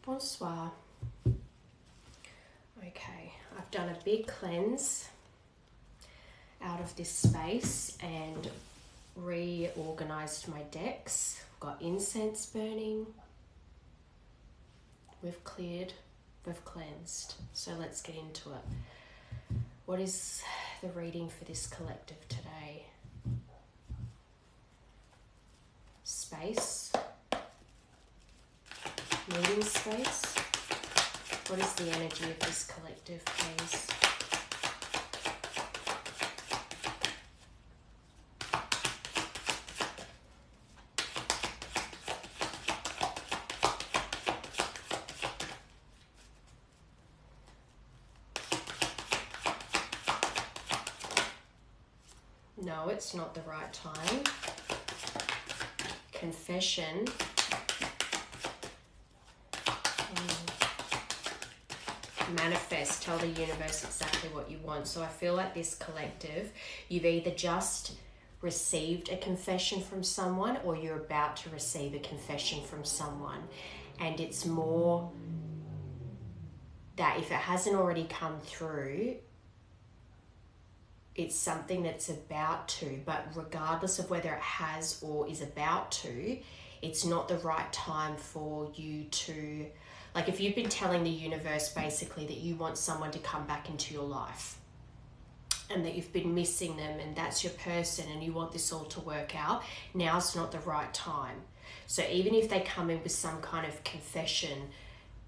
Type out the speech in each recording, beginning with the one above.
Bonsoir. Okay, I've done a big cleanse out of this space and reorganized my decks. I've got incense burning. We've cleared, we've cleansed. So let's get into it. What is the reading for this collective today? Space. Meeting space. What is the energy of this collective, please? No, it's not the right time. Confession. Manifest. Tell the universe exactly what you want. So I feel like this collective, you've either just received a confession from someone or you're about to receive a confession from someone. And it's more that if it hasn't already come through, it's something that's about to, but regardless of whether it has or is about to, it's not the right time for you to, like if you've been telling the universe basically that you want someone to come back into your life and that you've been missing them and that's your person and you want this all to work out, now's not the right time. So even if they come in with some kind of confession,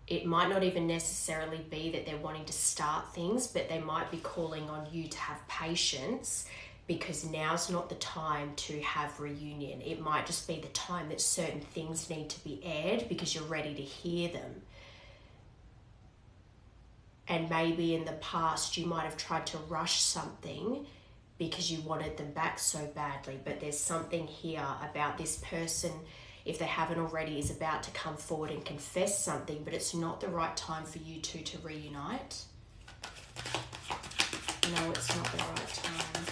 it might not even necessarily be that they're wanting to start things, but they might be calling on you to have patience because now's not the time to have reunion. It might just be the time that certain things need to be aired because you're ready to hear them. And maybe in the past you might have tried to rush something because you wanted them back so badly, but there's something here about this person, if they haven't already, is about to come forward and confess something, but it's not the right time for you two to reunite. No, it's not the right time.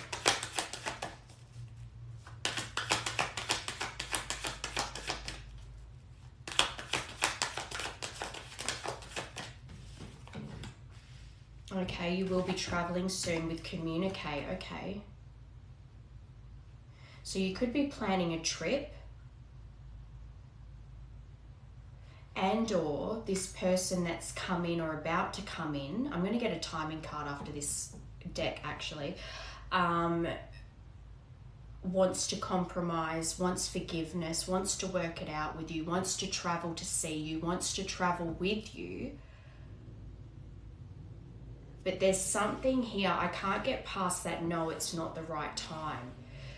Okay, you will be traveling soon with communicate. Okay. So you could be planning a trip, and or this person that's come in or about to come in, I'm going to get a timing card after this deck actually, wants to compromise, wants forgiveness, wants to work it out with you, wants to travel to see you, wants to travel with you. But there's something here, I can't get past that, no, it's not the right time.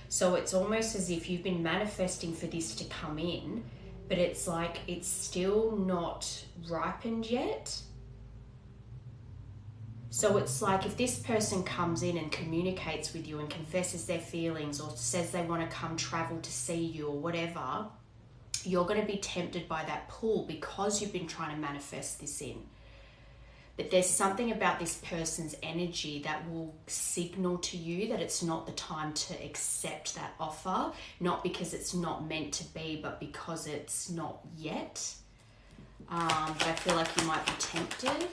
So it's almost as if you've been manifesting for this to come in, but it's like it's still not ripened yet. So it's like if this person comes in and communicates with you and confesses their feelings or says they want to come travel to see you or whatever, you're going to be tempted by that pull because you've been trying to manifest this in. But there's something about this person's energy that will signal to you that it's not the time to accept that offer, not because it's not meant to be, but because it's not yet. But I feel like you might be tempted.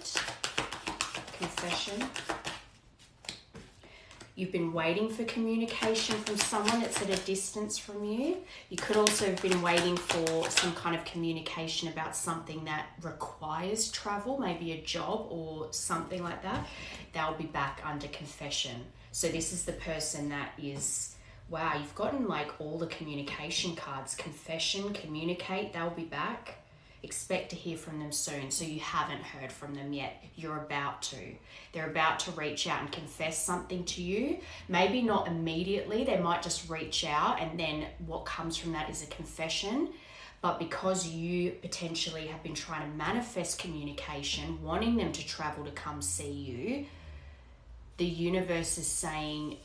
Confession. You've been waiting for communication from someone that's at a distance from you. You could also have been waiting for some kind of communication about something that requires travel, maybe a job or something like that. They'll be back under confession. So this is the person that is, wow, you've gotten like all the communication cards. Confession, communicate, they'll be back. Expect to hear from them soon. So you haven't heard from them yet. You're about to. They're about to reach out and confess something to you. Maybe not immediately. They might just reach out and then what comes from that is a confession. But because you potentially have been trying to manifest communication, wanting them to travel to come see you, the universe is saying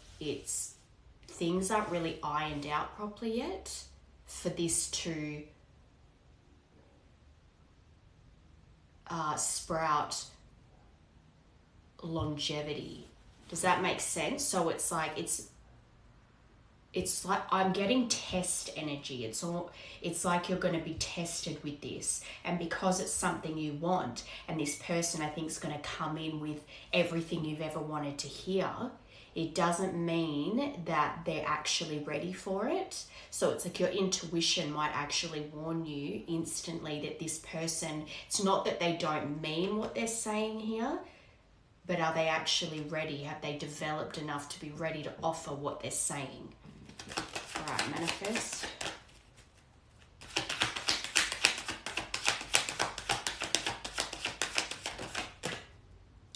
things aren't really ironed out properly yet for this to sprout longevity. Does that make sense? So it's like it's like I'm getting test energy. It's like you're going to be tested with this, and because it's something you want, and this person I think is going to come in with everything you've ever wanted to hear, it doesn't mean that they're actually ready for it. So it's like your intuition might actually warn you instantly that this person, it's not that they don't mean what they're saying here, but are they actually ready? Have they developed enough to be ready to offer what they're saying? All right, manifest.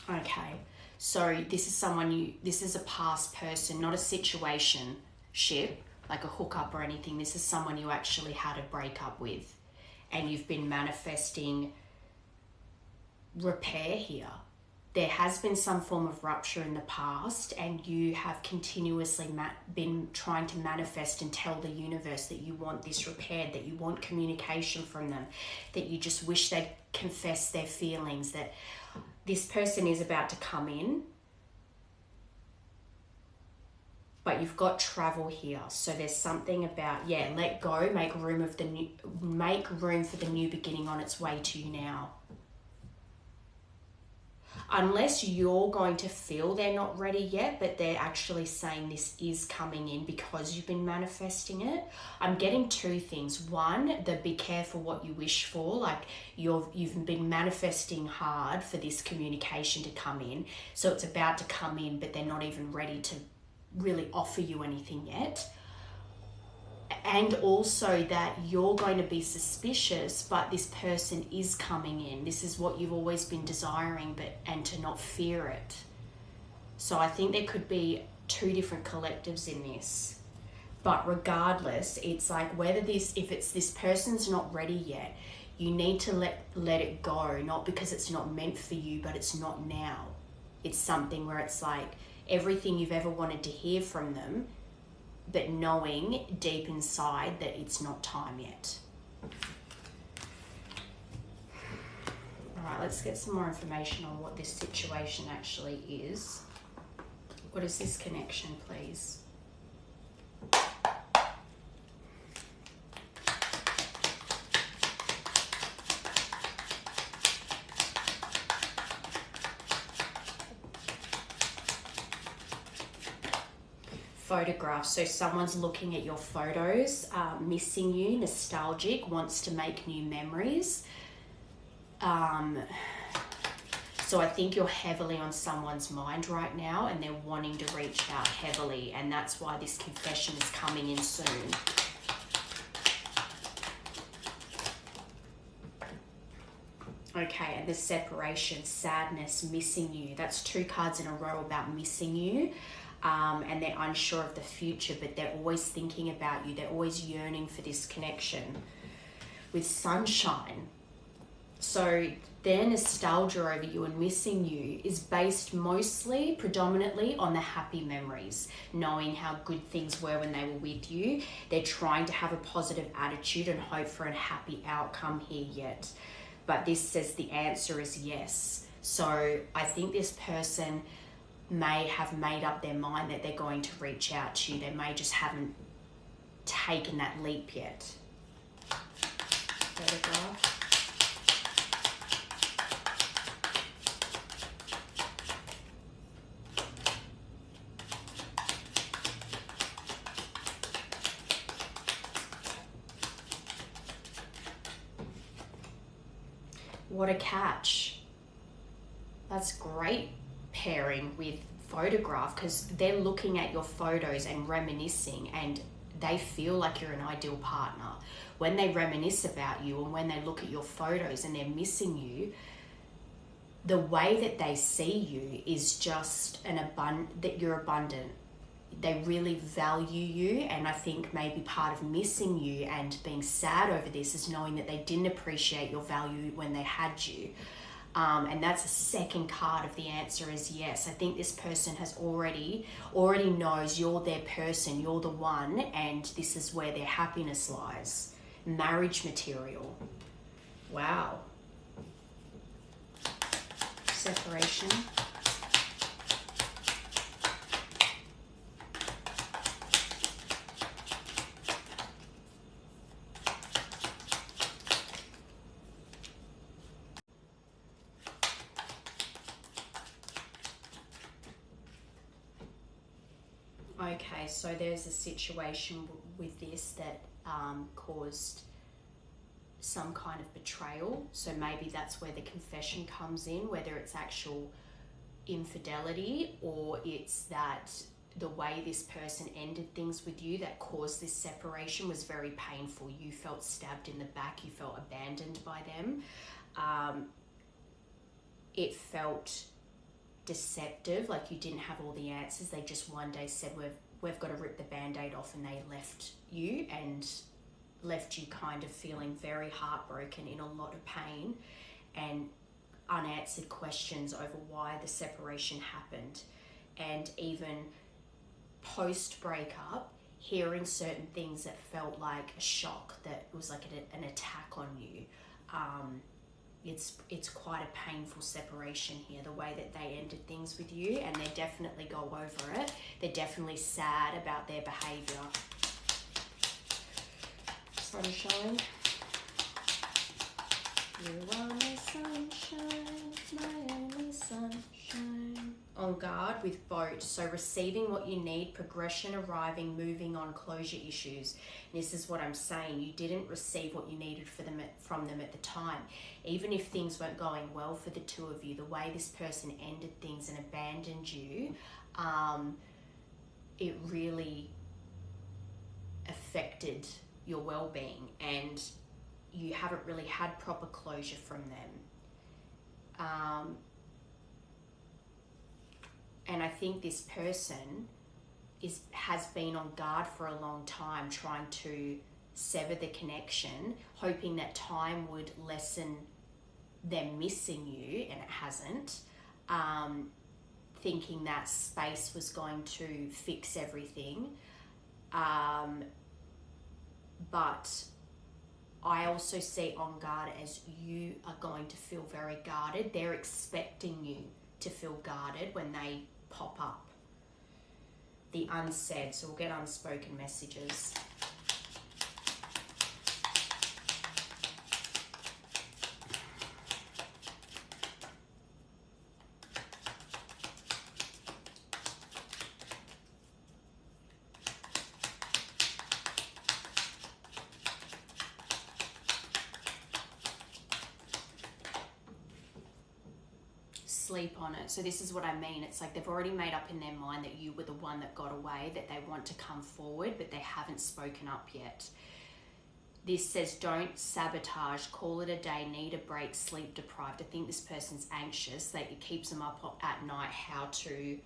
Okay, so this is someone this is a past person, not a situationship, like a hookup or anything. This is someone you actually had a breakup with, and you've been manifesting repair here. There has been some form of rupture in the past, and you have continuously been trying to manifest and tell the universe that you want this repaired, that you want communication from them, that you just wish they'd confess their feelings, that this person is about to come in. But you've got travel here, so there's something about, let go, make room for the new beginning on its way to you now. Unless you're going to feel they're not ready yet, but they're actually saying this is coming in because you've been manifesting it. I'm getting two things. One, be careful what you wish for. Like you've been manifesting hard for this communication to come in. So it's about to come in, but they're not even ready to really offer you anything yet. And also that you're going to be suspicious, but this person is coming in. This is what you've always been desiring, and to not fear it. So I think there could be two different collectives in this. But regardless, it's like if it's this person's not ready yet, you need to let it go, not because it's not meant for you, but it's not now. It's something where it's like everything you've ever wanted to hear from them, but knowing deep inside that it's not time yet. All right, let's get some more information on what this situation actually is. What is this connection, please? Photographs. So someone's looking at your photos, missing you, nostalgic, wants to make new memories. So I think you're heavily on someone's mind right now, and they're wanting to reach out heavily, and that's why this confession is coming in soon. Okay, and the separation, sadness, missing you. That's two cards in a row about missing you. And they're unsure of the future, but they're always thinking about you. They're always yearning for this connection. With sunshine. So their nostalgia over you and missing you is based predominantly on the happy memories, knowing how good things were when they were with you. They're trying to have a positive attitude and hope for a happy outcome here yet. But this says the answer is yes. So I think this person may have made up their mind that they're going to reach out to you. They may just haven't taken that leap yet. Photograph. What a catch. That's great pairing with photograph, because they're looking at your photos and reminiscing, and they feel like you're an ideal partner. When they reminisce about you and when they look at your photos and they're missing you, the way that they see you is just that you're abundant. They really value you, and I think maybe part of missing you and being sad over this is knowing that they didn't appreciate your value when they had you. And that's the second card of the answer is yes. I think this person has already knows you're their person, you're the one, and this is where their happiness lies. Marriage material. Wow. Separation. Okay, so there's a situation with this that caused some kind of betrayal. So maybe that's where the confession comes in, whether it's actual infidelity or it's that the way this person ended things with you that caused this separation was very painful. You felt stabbed in the back, you felt abandoned by them. It felt deceptive, like you didn't have all the answers. They just one day said, we've got to rip the band-aid off, and they left you and left you kind of feeling very heartbroken, in a lot of pain, and unanswered questions over why the separation happened. And even post breakup, hearing certain things that felt like a shock, that was like an attack on you. It's quite a painful separation here, the way that they ended things with you, and they definitely go over it. They're definitely sad about their behaviour. Sunshine. You are my sunshine, my only sunshine. On guard with boat, so receiving what you need, progression, arriving, moving on, closure issues. And this is what I'm saying. You didn't receive what you needed from them at the time. Even if things weren't going well for the two of you, the way this person ended things and abandoned you, it really affected your well-being, and you haven't really had proper closure from them. And I think this person has been on guard for a long time, trying to sever the connection, hoping that time would lessen them missing you, and it hasn't. Thinking that space was going to fix everything. But I also see on guard as you are going to feel very guarded. They're expecting you to feel guarded when they pop up. The unsaid, so we'll get unspoken messages. Sleep on it. So this is what I mean. It's like they've already made up in their mind that you were the one that got away, that they want to come forward, but they haven't spoken up yet. This says don't sabotage, call it a day, need a break, sleep deprived. I think this person's anxious, that it keeps them up at night how to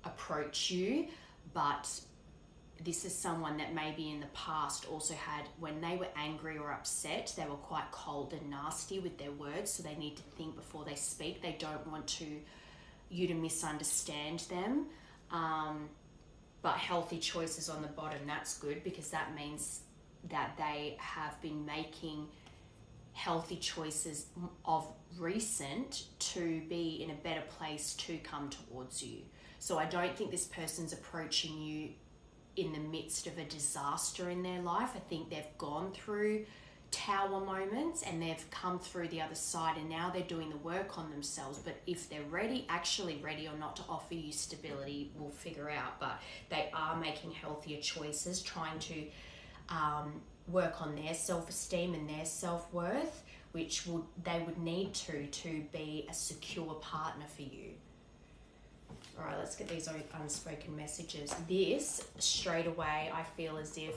approach you. But this is someone that maybe in the past also had, when they were angry or upset, they were quite cold and nasty with their words, so they need to think before they speak. They don't want you to misunderstand them. But healthy choices on the bottom, that's good, because that means that they have been making healthy choices of recent to be in a better place to come towards you. So I don't think this person's approaching you in the midst of a disaster in their life. I think they've gone through tower moments and they've come through the other side, and now they're doing the work on themselves. But if they're actually ready or not to offer you stability, we'll figure out. But they are making healthier choices, trying to work on their self-esteem and their self-worth, which they would need to be a secure partner for you. All right, let's get these unspoken messages. This, straight away, I feel as if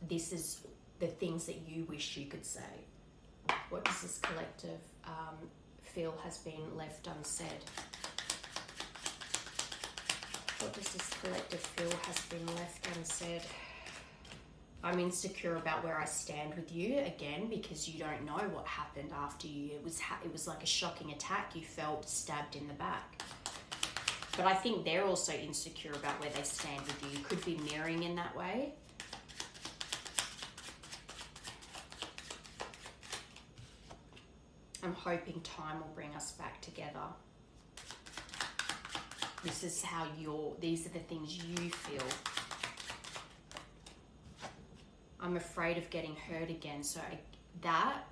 this is the things that you wish you could say. What does this collective feel has been left unsaid? What does this collective feel has been left unsaid? I'm insecure about where I stand with you, again, because you don't know what happened after you. It was like a shocking attack. You felt stabbed in the back. But I think they're also insecure about where they stand with you. You could be mirroring in that way. I'm hoping time will bring us back together. This is how these are the things you feel. I'm afraid of getting hurt again. So that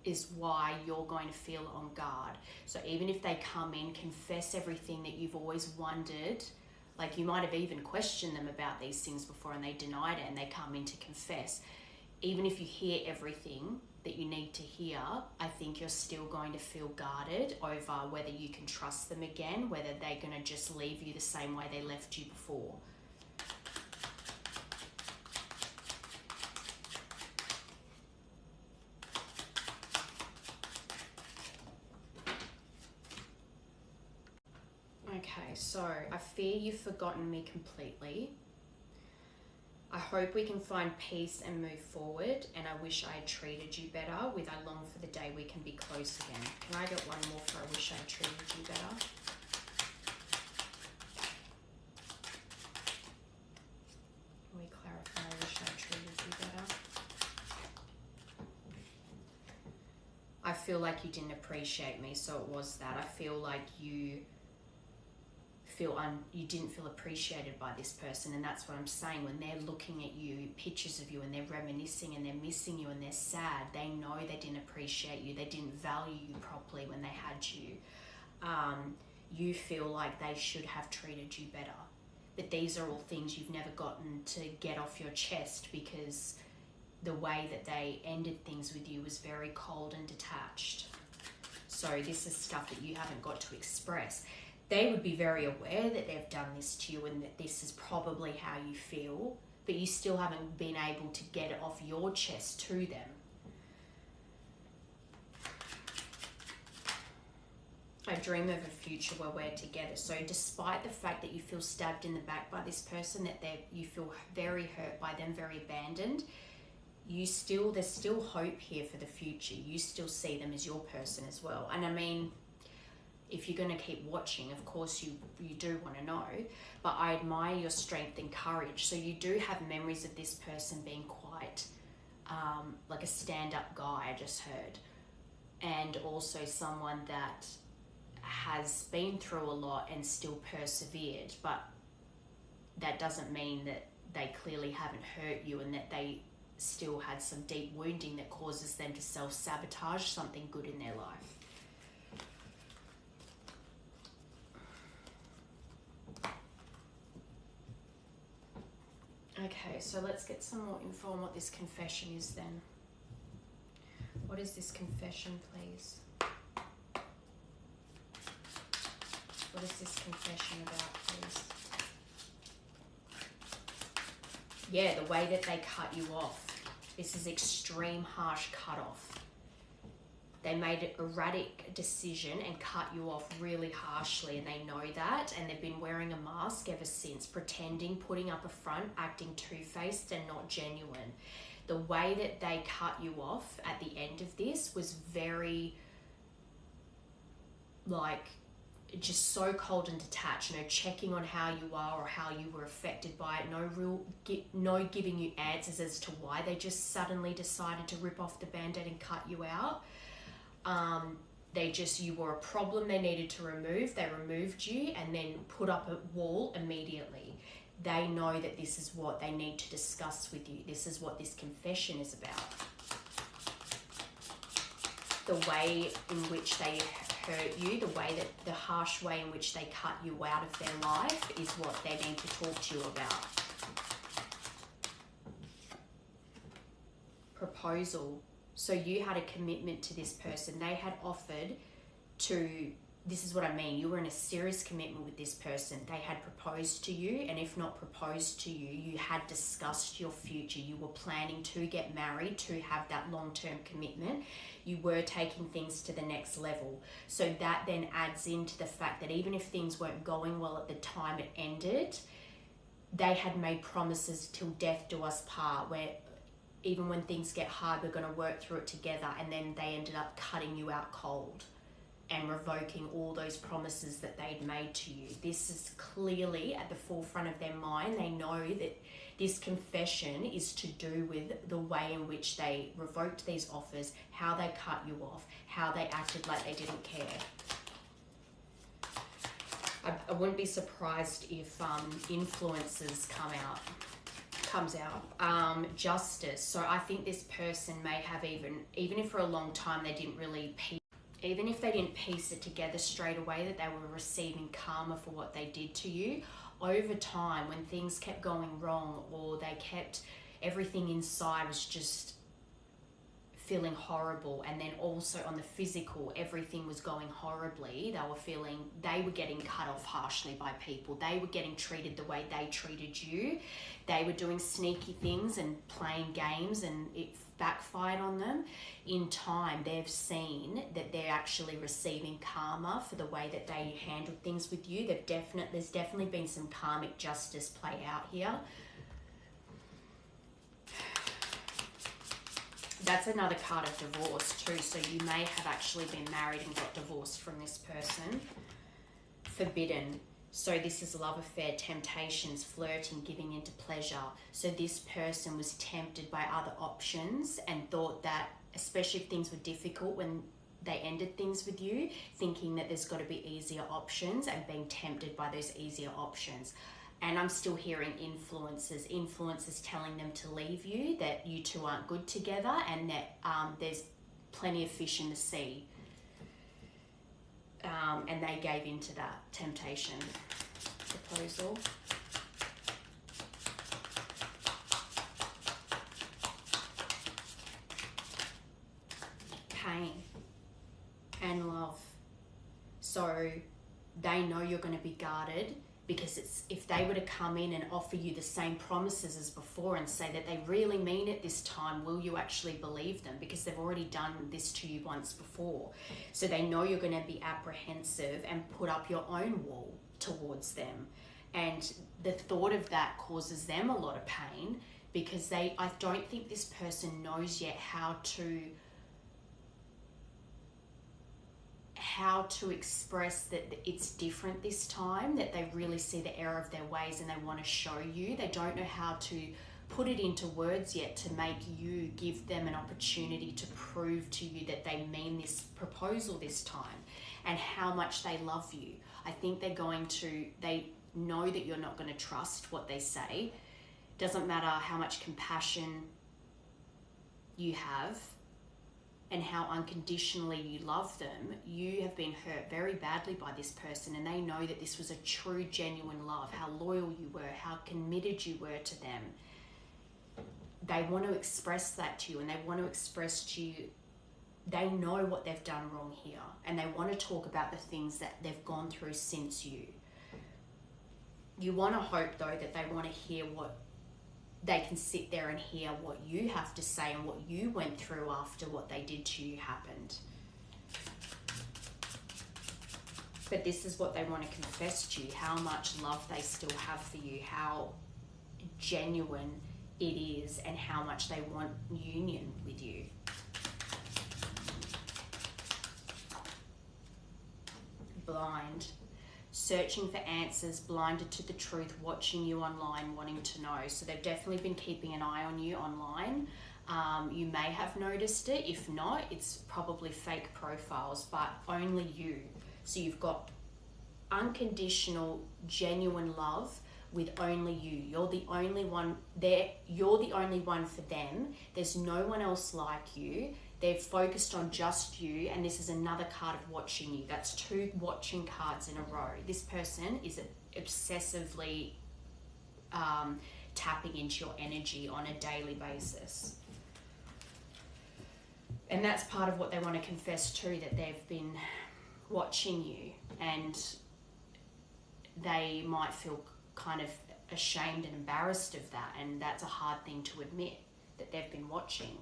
is why you're going to feel on guard. So even if they come in, confess everything that you've always wondered Like, you might have even questioned them about these things before and they denied it and they come in to confess. Even if you hear everything that you need to hear, I think you're still going to feel guarded over whether you can trust them again, whether they're going to just leave you the same way they left you before. Okay, so I fear you've forgotten me completely. I hope we can find peace and move forward, and I wish I had treated you better. With I long for the day we can be close again. Can I get one more for I wish I had treated you better? Can we clarify I wish I had treated you better? I feel like you didn't appreciate me, so it was that. I feel like you didn't feel appreciated by this person, and that's what I'm saying. When they're looking at you, pictures of you, and they're reminiscing and they're missing you and they're sad, they know they didn't appreciate you, they didn't value you properly when they had you. You feel like they should have treated you better, but these are all things you've never gotten to get off your chest because the way that they ended things with you was very cold and detached. So this is stuff that you haven't got to express. They would be very aware that they've done this to you and that this is probably how you feel, but you still haven't been able to get it off your chest to them. I dream of a future where we're together. So despite the fact that you feel stabbed in the back by this person, that you feel very hurt by them, very abandoned, there's still hope here for the future. You still see them as your person as well. And I mean, if you're going to keep watching, of course you do want to know, but I admire your strength and courage. So you do have memories of this person being quite like a stand-up guy, I just heard, and also someone that has been through a lot and still persevered, but that doesn't mean that they clearly haven't hurt you and that they still had some deep wounding that causes them to self-sabotage something good in their life. Okay, so let's get some more info on what this confession is then. What is this confession, please? What is this confession about, please? Yeah, the way that they cut you off. This is extreme, harsh cut-off. They made an erratic decision and cut you off really harshly, and they know that, and they've been wearing a mask ever since, pretending, putting up a front, acting two-faced and not genuine. The way that they cut you off at the end of this was very, like, just so cold and detached, no checking on how you are or how you were affected by it, no giving you answers as to why they just suddenly decided to rip off the band-aid and cut you out. You were a problem they needed to remove. They removed you and then put up a wall immediately. They know that this is what they need to discuss with you. This is what this confession is about. The way in which they hurt you, the harsh way in which they cut you out of their life is what they need to talk to you about. Proposal. So you had a commitment to this person. They had offered to, this is what I mean, you were in a serious commitment with this person. They had proposed to you, and if not proposed to you, you had discussed your future. You were planning to get married, to have that long-term commitment. You were taking things to the next level. So that then adds into the fact that even if things weren't going well at the time it ended, they had made promises till death do us part, where even when things get hard, we're going to work through it together, and then they ended up cutting you out cold and revoking all those promises that they'd made to you. This is clearly at the forefront of their mind. They know that this confession is to do with the way in which they revoked these offers, how they cut you off, how they acted like they didn't care. I wouldn't be surprised if influences comes out. Justice. So I think this person may have even if for a long time they didn't really piece it together straight away that they were receiving karma for what they did to you, over time, when things kept going wrong, or they kept everything inside was just feeling horrible, and then also on the physical everything was going horribly, they were getting cut off harshly by people, they were getting treated the way they treated you, they were doing sneaky things and playing games, and it backfired on them. In time, they've seen that they're actually receiving karma for the way that they handled things with you. There's definitely been some karmic justice play out here. That's another card of divorce too. So you may have actually been married and got divorced from this person. Forbidden. So this is love affair, temptations, flirting, giving into pleasure. So this person was tempted by other options and thought that, especially if things were difficult when they ended things with you, thinking that there's got to be easier options and being tempted by those easier options. And I'm still hearing influences telling them to leave you, that you two aren't good together, and that there's plenty of fish in the sea. And they gave into that temptation proposal. Pain and love. So they know you're going to be guarded, because if they were to come in and offer you the same promises as before and say that they really mean it this time, will you actually believe them? Because they've already done this to you once before. So they know you're going to be apprehensive and put up your own wall towards them. And the thought of that causes them a lot of pain, because I don't think this person knows yet how to express that it's different this time, that they really see the error of their ways and they want to show you. They don't know how to put it into words yet to make you give them an opportunity to prove to you that they mean this proposal this time and how much they love you. I think they know that you're not going to trust what they say. Doesn't matter how much compassion you have and how unconditionally you love them, you have been hurt very badly by this person, and they know that this was a true, genuine love, how loyal you were, how committed you were to them. They want to express that to you, and they want to express to you, they know what they've done wrong here, and they want to talk about the things that they've gone through since you. You want to hope, though, that they want to hear they can sit there and hear what you have to say and what you went through after what they did to you happened. But this is what they want to confess to you, how much love they still have for you, how genuine it is, and how much they want union with you. Blind. Searching for answers, blinded to the truth, watching you online, wanting to know. So they've definitely been keeping an eye on you online. You may have noticed it. If not, it's probably fake profiles, but only you. So you've got unconditional, genuine love with only you. You're the only one there. You're the only one for them. There's no one else like you. They're focused on just you, and this is another card of watching you. That's 2 watching cards in a row. This person is obsessively tapping into your energy on a daily basis. And that's part of what they want to confess too, that they've been watching you, and they might feel kind of ashamed and embarrassed of that, and that's a hard thing to admit, that they've been watching.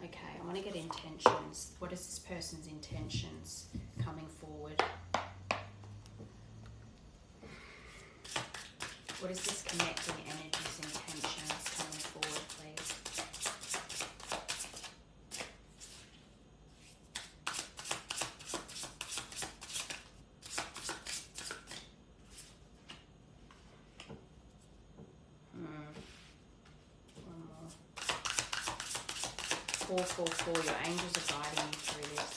Okay, I want to get intentions. What is this person's intentions coming forward? What is this connecting energy's intentions coming forward, please? One more. 444, your angels are guiding you through this.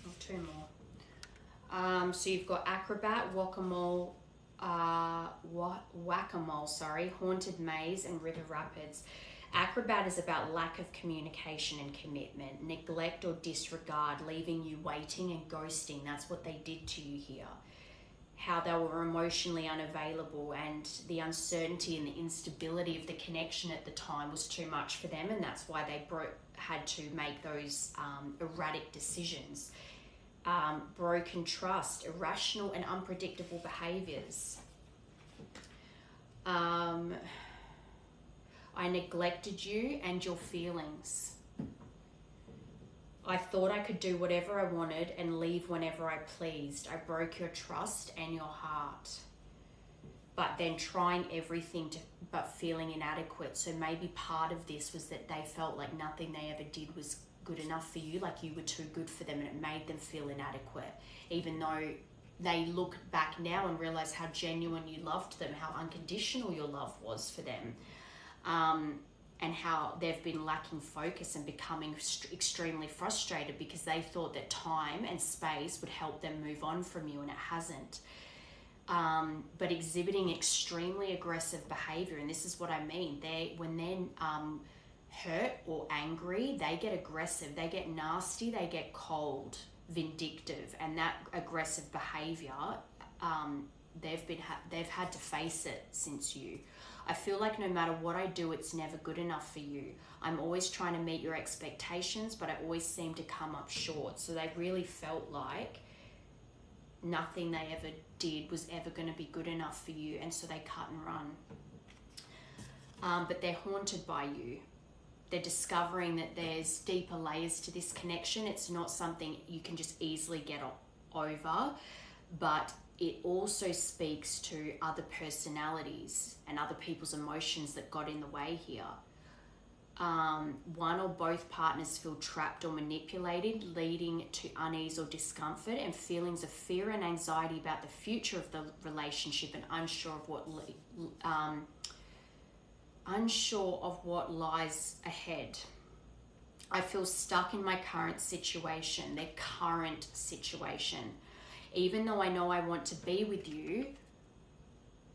Oh, 2 more. So you've got acrobat, whack-a-mole, Whack-a-mole, Haunted Maze, and River Rapids. Acrobat is about lack of communication and commitment, neglect or disregard, leaving you waiting and ghosting. That's what they did to you here. How they were emotionally unavailable, and the uncertainty and the instability of the connection at the time was too much for them, and that's why they had to make those erratic decisions. Broken trust, irrational and unpredictable behaviors. I neglected you and your feelings. I thought I could do whatever I wanted and leave whenever I pleased. I broke your trust and your heart. But then trying everything but feeling inadequate. So maybe part of this was that they felt like nothing they ever did was good enough for you, like you were too good for them, and it made them feel inadequate, even though they look back now and realize how genuine you loved them, how unconditional your love was for them, and how they've been lacking focus and becoming extremely frustrated because they thought that time and space would help them move on from you, and it hasn't. But exhibiting extremely aggressive behavior, and this is what I mean, when they're hurt or angry, they get aggressive, they get nasty, they get cold, vindictive, and that aggressive behavior, they've had to face it since you. I feel like no matter what I do, it's never good enough for you. I'm always trying to meet your expectations, but I always seem to come up short. So they really felt like nothing they ever did was ever going to be good enough for you, and so they cut and run. But they're haunted by you. They're discovering that there's deeper layers to this connection. It's not something you can just easily get over, but it also speaks to other personalities and other people's emotions that got in the way here. One or both partners feel trapped or manipulated, leading to unease or discomfort and feelings of fear and anxiety about the future of the relationship, and unsure of what lies ahead. I feel stuck in my current situation, their current situation. Even though I know I want to be with you,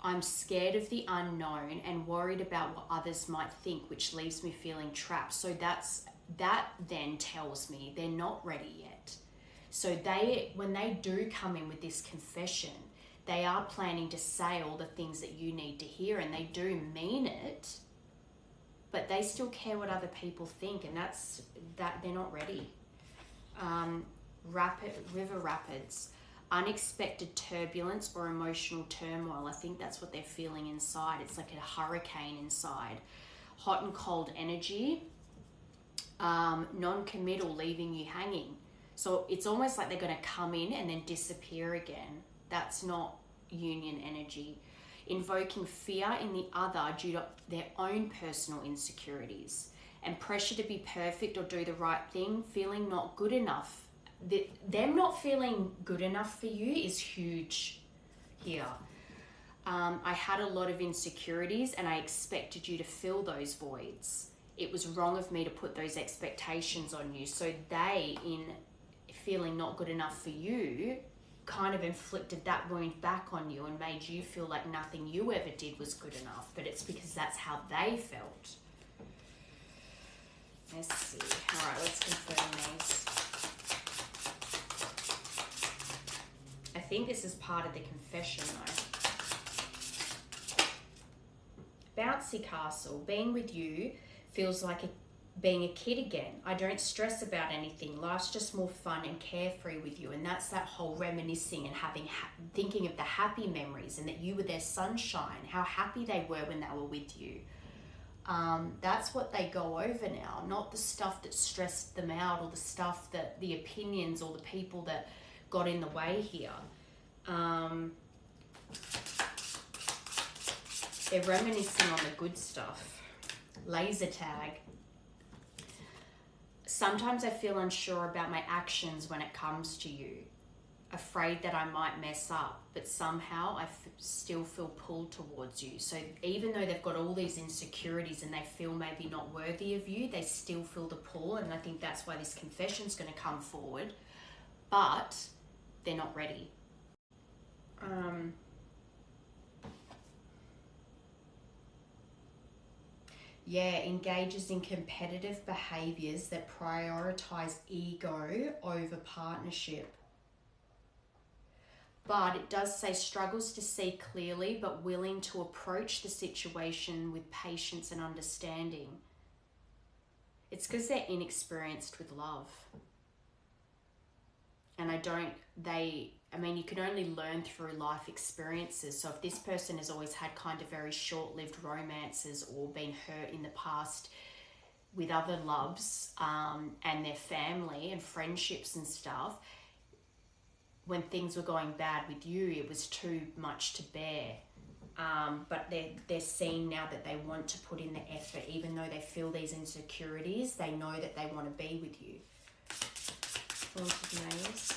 I'm scared of the unknown and worried about what others might think, which leaves me feeling trapped. So that then tells me they're not ready yet. So when they do come in with this confession, they are planning to say all the things that you need to hear, and they do mean it, but they still care what other people think, and that they're not ready. River Rapids. Unexpected turbulence or emotional turmoil. I think that's what they're feeling inside. It's like a hurricane inside. Hot and cold energy. Non-committal, leaving you hanging. So it's almost like they're going to come in and then disappear again. That's not union energy. Invoking fear in the other due to their own personal insecurities. And pressure to be perfect or do the right thing. Feeling not good enough. Them not feeling good enough for you is huge here. I had a lot of insecurities and I expected you to fill those voids. It was wrong of me to put those expectations on you. So they, in feeling not good enough for you, kind of inflicted that wound back on you and made you feel like nothing you ever did was good enough. But it's because that's how they felt. Let's see. All right, let's confirm these. I think this is part of the confession though. Bouncy castle. Being with you feels like being a kid again. I don't stress about anything. Life's just more fun and carefree with you. And that's that whole reminiscing and thinking of the happy memories and that you were their sunshine, how happy they were when they were with you. That's what they go over now, not the stuff that stressed them out or the stuff that the opinions or the people that got in the way here. They're reminiscing on the good stuff. Laser tag. Sometimes I feel unsure about my actions when it comes to you. Afraid that I might mess up, but somehow I still feel pulled towards you. So even though they've got all these insecurities and they feel maybe not worthy of you, they still feel the pull, and I think that's why this confession's going to come forward. But they're not ready. Yeah, engages in competitive behaviors that prioritize ego over partnership. But it does say struggles to see clearly, but willing to approach the situation with patience and understanding. It's because they're inexperienced with love. And you can only learn through life experiences. So if this person has always had kind of very short-lived romances or been hurt in the past with other loves and their family and friendships and stuff, when things were going bad with you, it was too much to bear. But they're seeing now that they want to put in the effort, even though they feel these insecurities, they know that they want to be with you. Haunted Maze.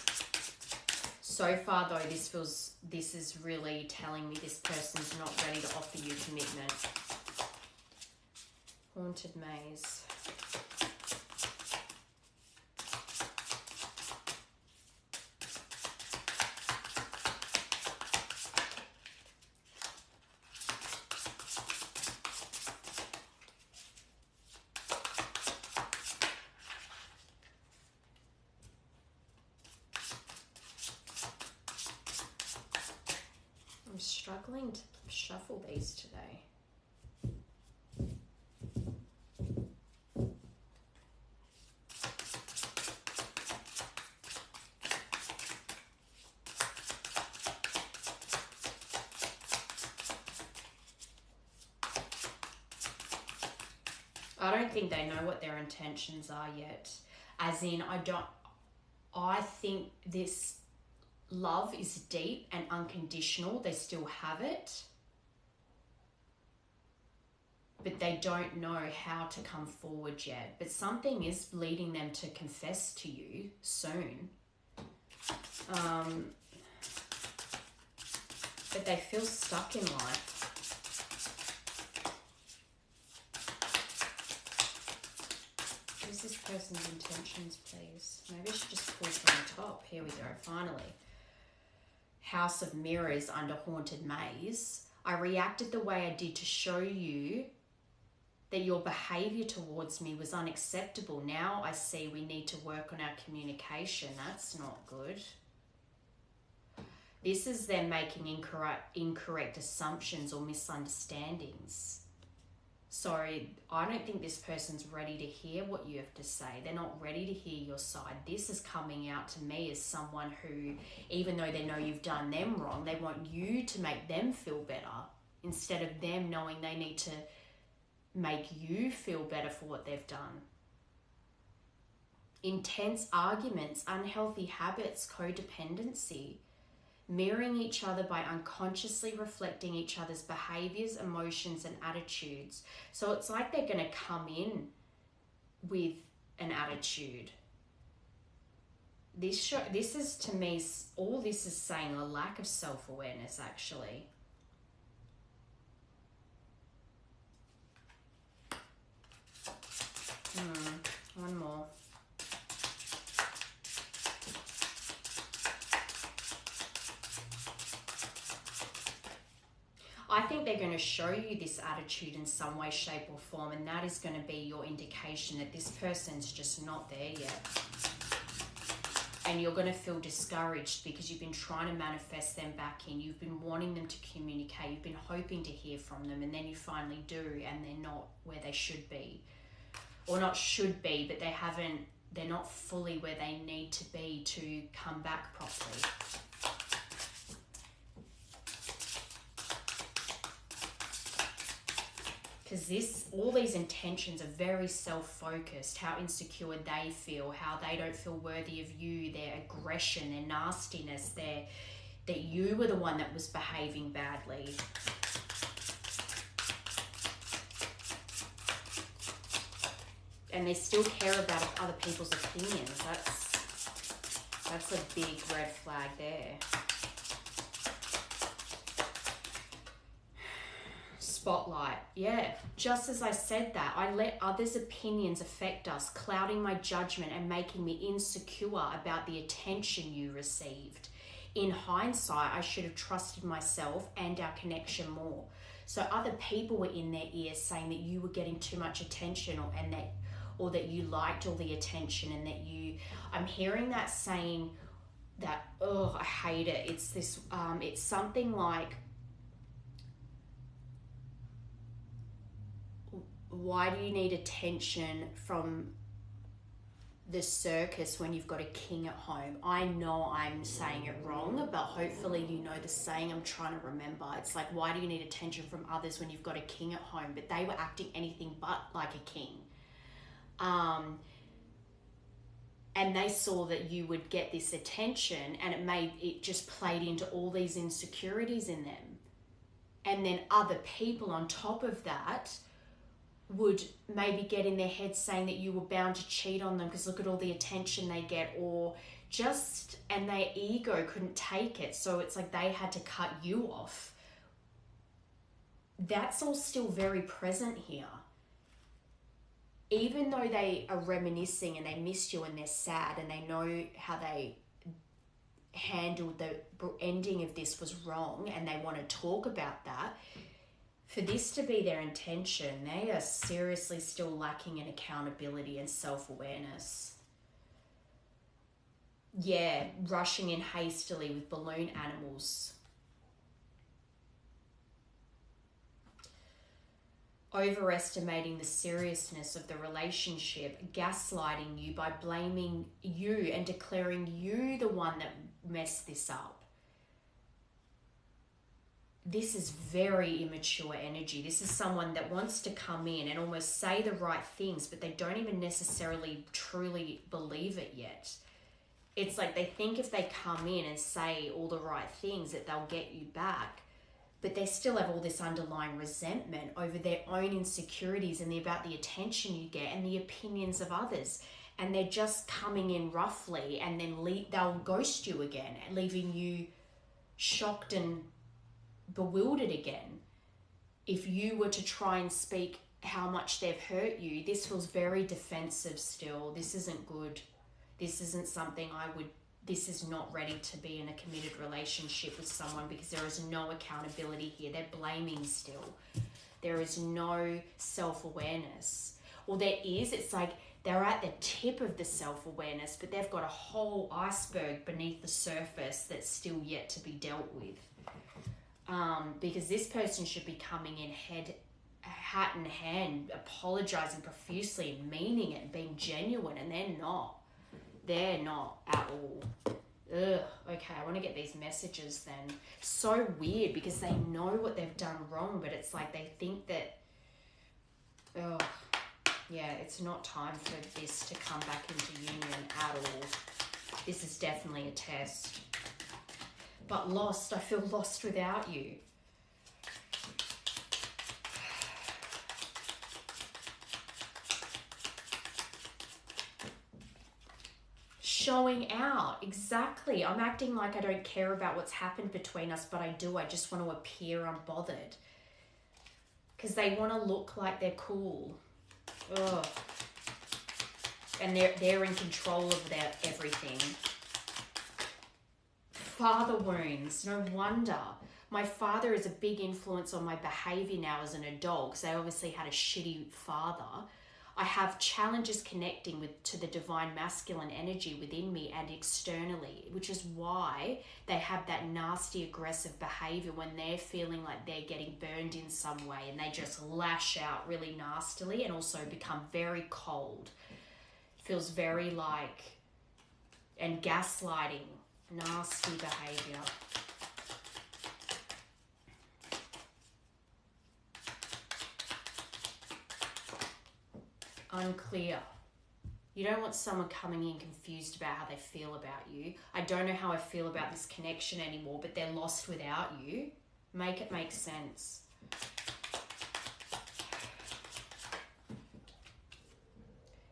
So far though, this is really telling me this person's not ready to offer you commitment. Haunted Maze. I'm struggling to shuffle these today. I don't think they know what their intentions are yet. As in, I think this love is deep and unconditional. They still have it, but they don't know how to come forward yet. But something is leading them to confess to you soon. But they feel stuck in life. What is this person's intentions, please? Maybe I should just pull from the top. Here we go, finally. House of Mirrors under Haunted Maze. I reacted the way I did to show you that your behavior towards me was unacceptable. Now I see we need to work on our communication. That's not good. This is them making incorrect assumptions or misunderstandings. Sorry, I don't think this person's ready to hear what you have to say. They're not ready to hear your side. This is coming out to me as someone who, even though they know you've done them wrong, they want you to make them feel better instead of them knowing they need to make you feel better for what they've done. Intense arguments, unhealthy habits, codependency. Mirroring each other by unconsciously reflecting each other's behaviors, emotions, and attitudes. So it's like they're going to come in with an attitude. This is, to me, all this is saying a lack of self-awareness, actually. One more. I think they're going to show you this attitude in some way, shape or form, and that is going to be your indication that this person's just not there yet. And you're going to feel discouraged because you've been trying to manifest them back in. You've been wanting them to communicate. You've been hoping to hear from them, and then you finally do, and they're not where they should be. Or not should be, but they're not fully where they need to be to come back properly. Because all these intentions are very self-focused, how insecure they feel, how they don't feel worthy of you, their aggression, their nastiness, that you were the one that was behaving badly. And they still care about other people's opinions. That's a big red flag there. Spotlight. Yeah, just as I said that, I let others' opinions affect us, clouding my judgment and making me insecure about the attention you received. In hindsight, I should have trusted myself and our connection more. So other people were in their ears saying that you were getting too much attention, or that you liked all the attention, and that I'm hearing that saying that, oh, I hate it. It's this, it's something like, why do you need attention from the circus when you've got a king at home? I know I'm saying it wrong, but hopefully you know the saying I'm trying to remember. It's like, why do you need attention from others when you've got a king at home? But they were acting anything but like a king. And they saw that you would get this attention, and it just played into all these insecurities in them. And then other people on top of that would maybe get in their heads saying that you were bound to cheat on them because look at all the attention they get, and their ego couldn't take it. So it's like they had to cut you off. That's all still very present here. Even though they are reminiscing and they miss you and they're sad and they know how they handled the ending of this was wrong and they want to talk about that, for this to be their intention, they are seriously still lacking in accountability and self-awareness. Yeah, rushing in hastily with balloon animals. Overestimating the seriousness of the relationship, gaslighting you by blaming you and declaring you the one that messed this up. This is very immature energy. This is someone that wants to come in and almost say the right things, but they don't even necessarily truly believe it yet. It's like they think if they come in and say all the right things that they'll get you back, but they still have all this underlying resentment over their own insecurities and about the attention you get and the opinions of others. And they're just coming in roughly, and then they'll ghost you again, leaving you shocked and bewildered again. If you were to try and speak how much they've hurt you, this feels very defensive still. This isn't good. This isn't something this is not ready to be in a committed relationship with someone, because there is no accountability here. They're blaming still. There is no self-awareness. Or there is, it's like they're at the tip of the self-awareness, but they've got a whole iceberg beneath the surface that's still yet to be dealt with. Because this person should be coming in hat in hand, apologizing profusely and meaning it and being genuine, and they're not. They're not at all. Ugh, okay, I want to get these messages then. So weird, because they know what they've done wrong, but it's like they think that, yeah, it's not time for this to come back into union at all. This is definitely a test. But lost, I feel lost without you. Showing out, exactly. I'm acting like I don't care about what's happened between us, but I do. I just want to appear unbothered. Because they want to look like they're cool. Ugh. And they're in control of their everything. Father wounds, no wonder. My father is a big influence on my behavior now as an adult, because I obviously had a shitty father. I have challenges connecting to the divine masculine energy within me and externally, which is why they have that nasty aggressive behavior when they're feeling like they're getting burned in some way, and they just lash out really nastily and also become very cold. Feels very like, and gaslighting, nasty behavior. Unclear. You don't want someone coming in confused about how they feel about you. I don't know how I feel about this connection anymore, but they're lost without you. Make it make sense.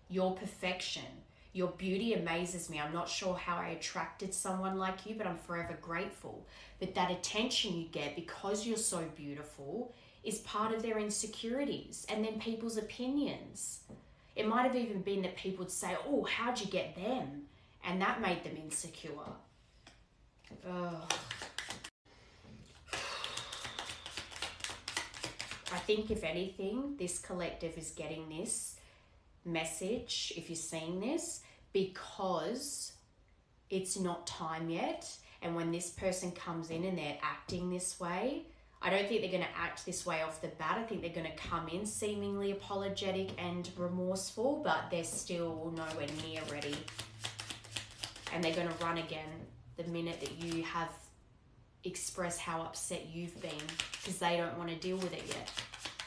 Your perfection. Your beauty amazes me. I'm not sure how I attracted someone like you, but I'm forever grateful. But that attention you get because you're so beautiful is part of their insecurities and then people's opinions. It might have even been that people would say, oh, how'd you get them? And that made them insecure. Ugh. think if anything, this collective is getting this message, if you're seeing this, because it's not time yet. And when this person comes in and they're acting this way, I don't think they're going to act this way off the bat. I think they're going to come in seemingly apologetic and remorseful, but they're still nowhere near ready. And they're going to run again the minute that you have expressed how upset you've been, because they don't want to deal with it yet.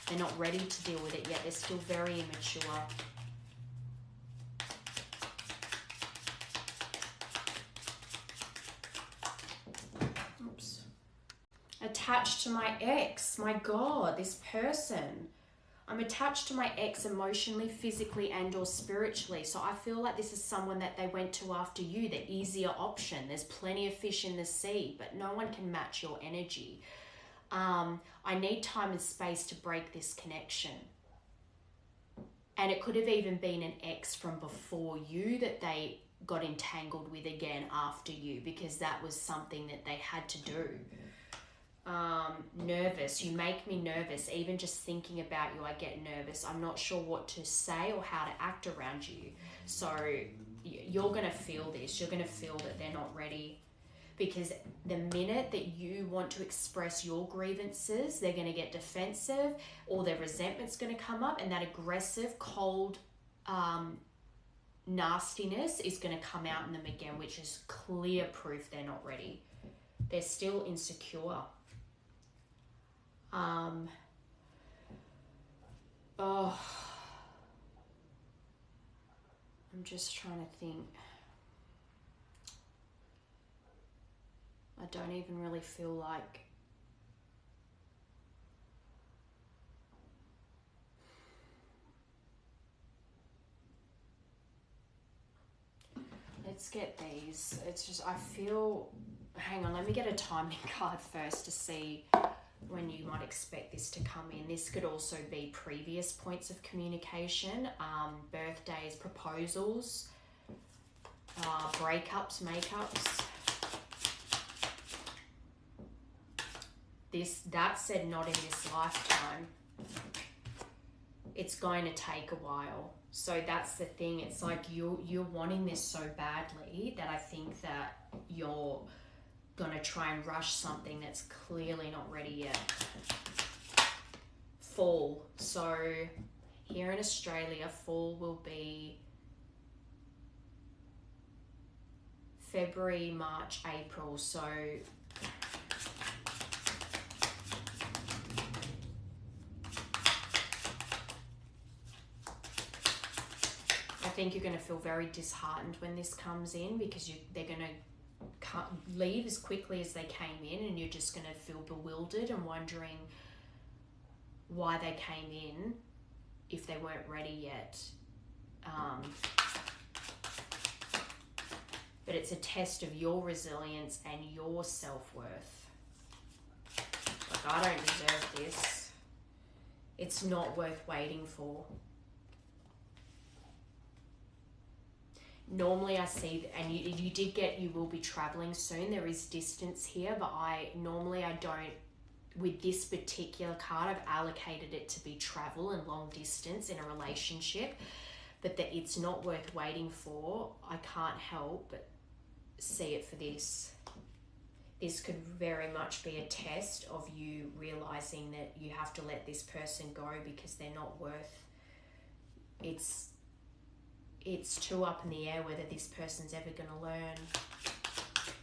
They're not ready to deal with it yet. They're still very immature. Oops. Attached to my ex. My God, this person. I'm attached to my ex emotionally, physically, and or spiritually. So I feel like this is someone that they went to after you, the easier option. There's plenty of fish in the sea, but no one can match your energy. I need time and space to break this connection. And it could have even been an ex from before you that they got entangled with again after you, because that was something that they had to do. Nervous. You make me nervous. Even just thinking about you, I get nervous. I'm not sure what to say or how to act around you. So you're going to feel this. You're going to feel that they're not ready. Because the minute that you want to express your grievances, they're going to get defensive, or their resentment's going to come up, and that aggressive, cold nastiness is going to come out in them again, which is clear proof they're not ready. They're still insecure. I'm just trying to think. I don't even really feel like let's get these. It's just, I feel, hang on, let me get a timing card first to see when you might expect this to come in. This could also be previous points of communication, birthdays, proposals, breakups, makeups. That said, not in this lifetime. It's going to take a while. So that's the thing. It's like you're wanting this so badly that I think that you're going to try and rush something that's clearly not ready yet. Fall. So here in Australia, fall will be February, March, April. So I think you're going to feel very disheartened when this comes in, because they're going to leave as quickly as they came in, and you're just going to feel bewildered and wondering why they came in if they weren't ready yet. But it's a test of your resilience and your self-worth. Like, I don't deserve this. It's not worth waiting for. Normally I see, and you did get, you will be traveling soon. There is distance here, but I don't, with this particular card, I've allocated it to be travel and long distance in a relationship, but that it's not worth waiting for. I can't help but see it for this. This could very much be a test of you realizing that you have to let this person go because they're not worth, it's too up in the air whether this person's ever going to learn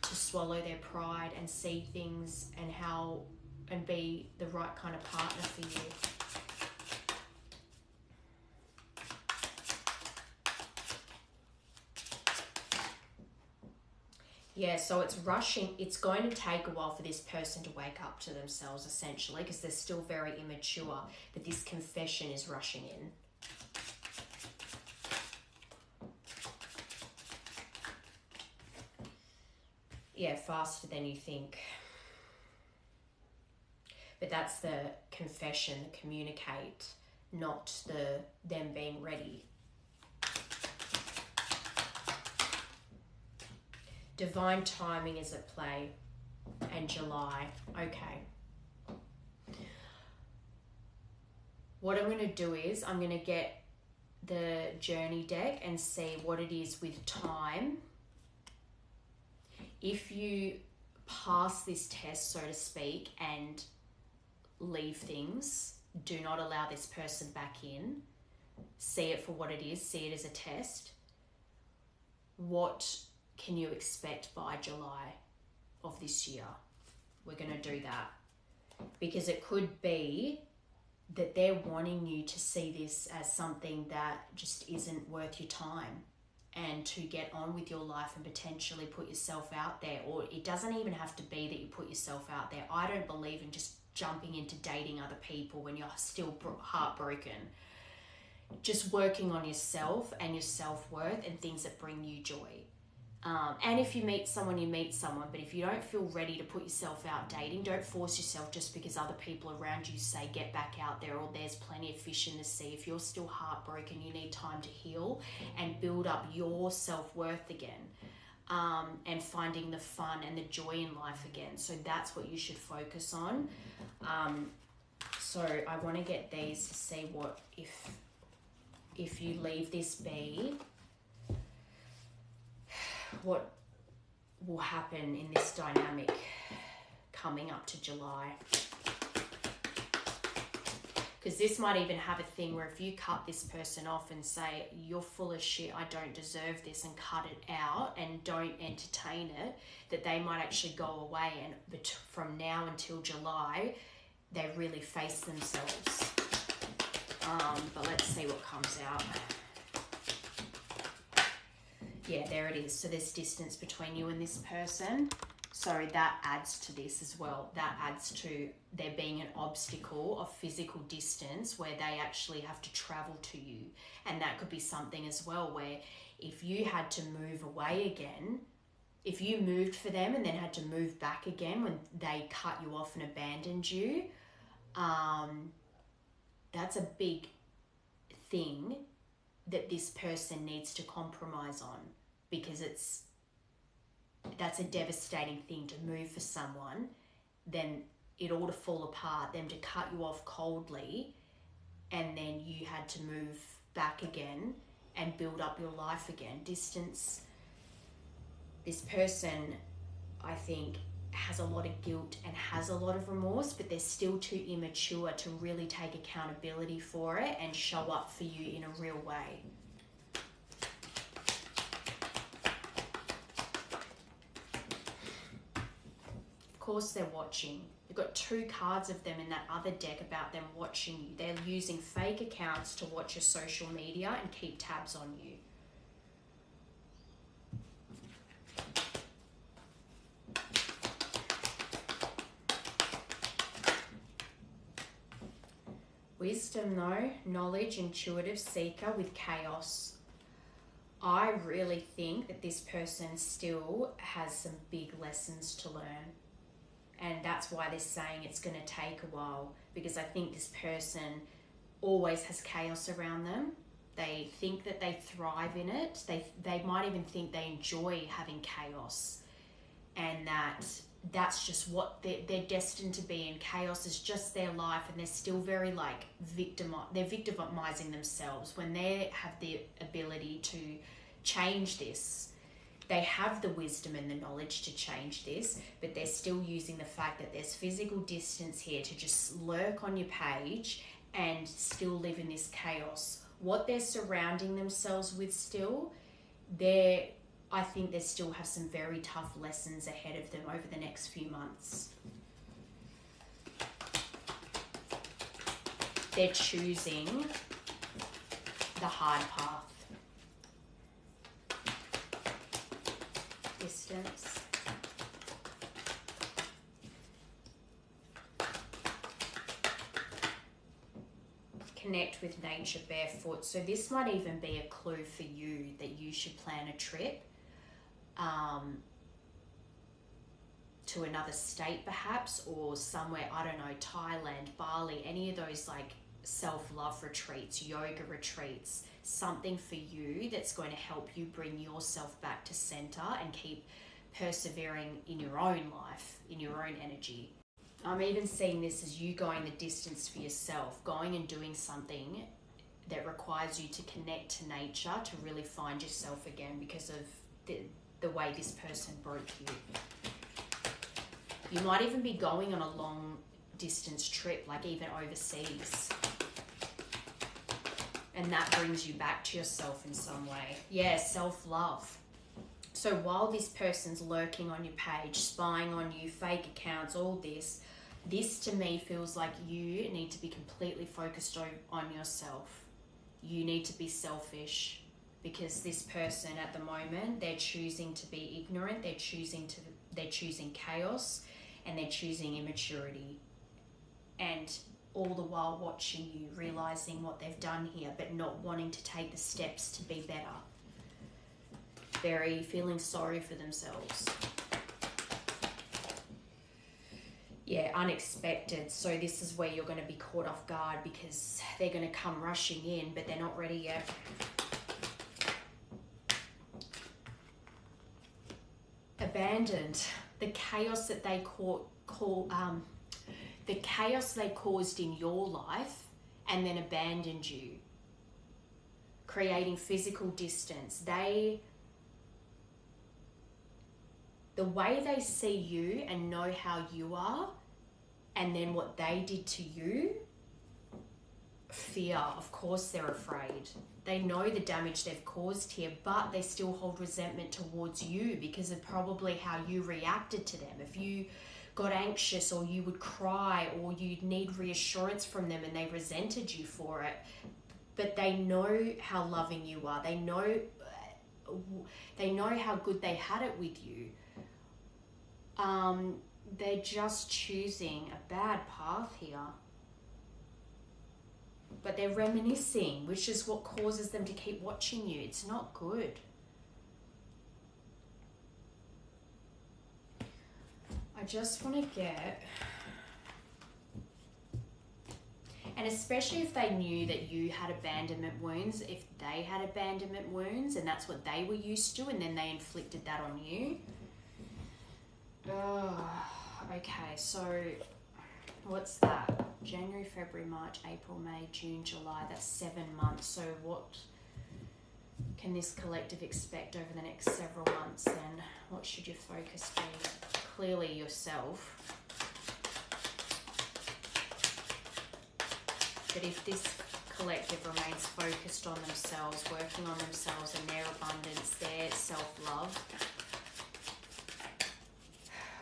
to swallow their pride and see things and be the right kind of partner for you. Yeah, so it's rushing. It's going to take a while for this person to wake up to themselves, essentially, because they're still very immature, but this confession is rushing in. Yeah, faster than you think. But that's the confession, the communicate, not them being ready. Divine timing is at play, and July. Okay. what I'm going to do is I'm going to get the journey deck and see what it is with time. If you pass this test, so to speak, and leave things, do not allow this person back in. See it for what it is, see it as a test. What can you expect by July of this year? We're going to do that. Because it could be that they're wanting you to see this as something that just isn't worth your time, and to get on with your life and potentially put yourself out there. Or it doesn't even have to be that you put yourself out there. I don't believe in just jumping into dating other people when you're still heartbroken. Just working on yourself and your self-worth and things that bring you joy. And if you meet someone, you meet someone. But if you don't feel ready to put yourself out dating, don't force yourself just because other people around you say get back out there, or there's plenty of fish in the sea. If you're still heartbroken, you need time to heal and build up your self-worth again, and finding the fun and the joy in life again. So that's what you should focus on. So I want to get these to see what if you leave this be, what will happen in this dynamic coming up to July. Because this might even have a thing where if you cut this person off and say, you're full of shit, I don't deserve this, and cut it out and don't entertain it, that they might actually go away, and from now until July, they really face themselves. But let's see what comes out. Yeah, there it is. So there's distance between you and this person. So that adds to this as well. That adds to there being an obstacle of physical distance where they actually have to travel to you. And that could be something as well where if you had to move away again, if you moved for them and then had to move back again when they cut you off and abandoned you, that's a big thing that this person needs to compromise on, because that's a devastating thing to move for someone, then it all to fall apart, them to cut you off coldly, and then you had to move back again and build up your life again. Distance, this person, I think, has a lot of guilt and has a lot of remorse, but they're still too immature to really take accountability for it and show up for you in a real way. Of course they're watching. You've got 2 cards of them in that other deck about them watching you. They're using fake accounts to watch your social media and keep tabs on you. Wisdom though, knowledge, intuitive seeker with chaos. I really think that this person still has some big lessons to learn. And that's why they're saying it's going to take a while, because I think this person always has chaos around them. They think that they thrive in it. They might even think they enjoy having chaos, and that's just what they're destined to be, and chaos is just their life, and they're still very like they're victimizing themselves when they have the ability to change this. They have the wisdom and the knowledge to change this, but they're still using the fact that there's physical distance here to just lurk on your page and still live in this chaos. What they're surrounding themselves with still, I think they still have some very tough lessons ahead of them over the next few months. They're choosing the hard path. Distance. Connect with nature barefoot. So this might even be a clue for you that you should plan a trip to another state perhaps, or somewhere, I don't know, Thailand, Bali, any of those like self-love retreats, yoga retreats, something for you that's going to help you bring yourself back to center and keep persevering in your own life, in your own energy. I'm even seeing this as you going the distance for yourself, going and doing something that requires you to connect to nature to really find yourself again because of the way this person broke you. You might even be going on a long distance trip, like even overseas. And that brings you back to yourself in some way. Yeah, self-love. So while this person's lurking on your page, spying on you, fake accounts, all this to me feels like you need to be completely focused on yourself. You need to be selfish because this person at the moment, they're choosing to be ignorant, they're choosing chaos, and they're choosing immaturity. And all the while watching you, realizing what they've done here, but not wanting to take the steps to be better. Very feeling sorry for themselves. Yeah, unexpected. So this is where you're going to be caught off guard because they're going to come rushing in, but they're not ready yet. Abandoned. The chaos that they the chaos they caused in your life and then abandoned you, creating physical distance. The way they see you and know how you are, and then what they did to you, fear. Of course they're afraid. They know the damage they've caused here, but they still hold resentment towards you because of probably how you reacted to them. If you got anxious or you would cry or you'd need reassurance from them and they resented you for it, but they know how loving you are. They know how good they had it with you. They're just choosing a bad path here. But they're reminiscing, which is what causes them to keep watching you. It's not good. I just want to get... And especially if they knew that you had abandonment wounds, if they had abandonment wounds and that's what they were used to and then they inflicted that on you. Okay, so what's that? January, February, March, April, May, June, July. That's 7 months. So what can this collective expect over the next several months then? What should your focus be? Clearly yourself. But if this collective remains focused on themselves, working on themselves and their abundance, their self-love,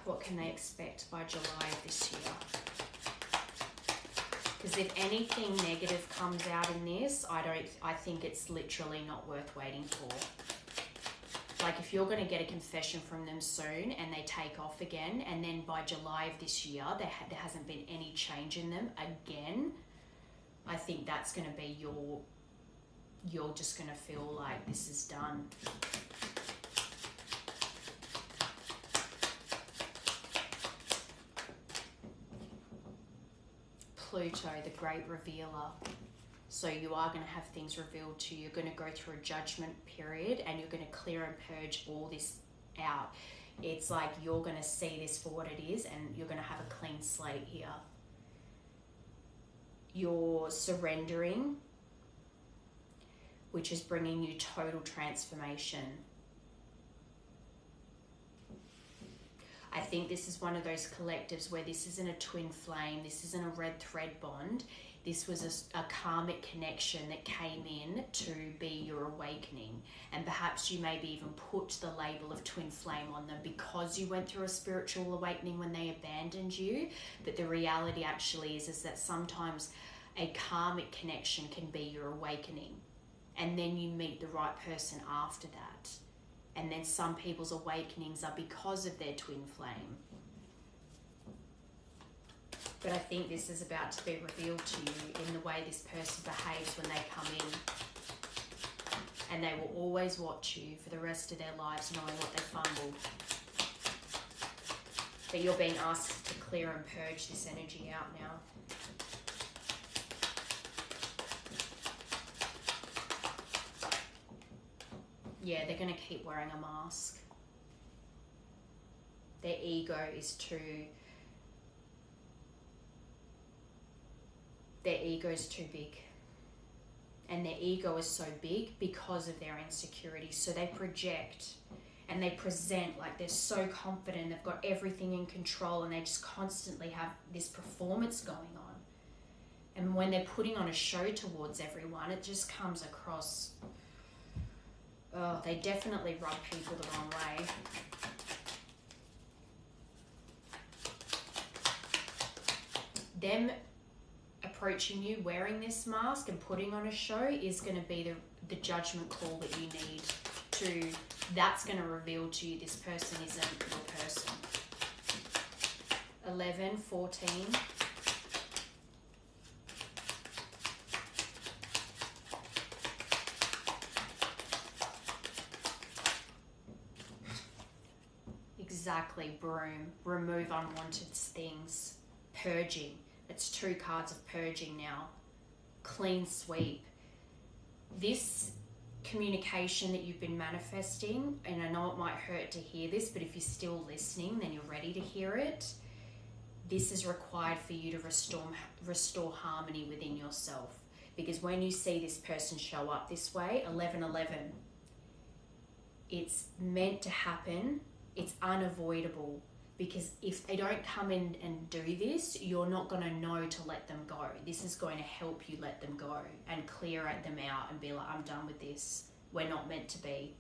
what can they expect by July of this year? Because if anything negative comes out in this, I think it's literally not worth waiting for. Like if you're going to get a confession from them soon and they take off again, and then by July of this year there hasn't been any change in them again, I think that's going to be you're just going to feel like this is done. Pluto, the great revealer. So you are going to have things revealed to you. You're going to go through a judgment period and you're going to clear and purge all this out. It's like you're going to see this for what it is and you're going to have a clean slate here. You're surrendering, which is bringing you total transformation. I think this is one of those collectives where this isn't a twin flame, this isn't a red thread bond. This was a karmic connection that came in to be your awakening. And perhaps you maybe even put the label of twin flame on them because you went through a spiritual awakening when they abandoned you. But the reality actually is that sometimes a karmic connection can be your awakening. And then you meet the right person after that. And then some people's awakenings are because of their twin flame. But I think this is about to be revealed to you in the way this person behaves when they come in. And they will always watch you for the rest of their lives knowing what they fumbled. But you're being asked to clear and purge this energy out now. Yeah, they're going to keep wearing a mask. Their ego is too Their ego is too big. And their ego is so big because of their insecurities. So they project and they present like they're so confident, they've got everything in control, and they just constantly have this performance going on. And when they're putting on a show towards everyone, it just comes across, oh, they definitely rub people the wrong way. Them approaching you wearing this mask and putting on a show is going to be the judgment call that you need to, that's going to reveal to you this person isn't your person. 11, 14. Exactly, broom. Remove unwanted things. Purging. It's 2 cards of purging now. Clean sweep. This communication that you've been manifesting, and I know it might hurt to hear this, but if you're still listening, then you're ready to hear it. This is required for you to restore harmony within yourself. Because when you see this person show up this way, 11-11, it's meant to happen. It's unavoidable. Because if they don't come in and do this, you're not going to know to let them go. This is going to help you let them go and clear them out and be like, I'm done with this. We're not meant to be.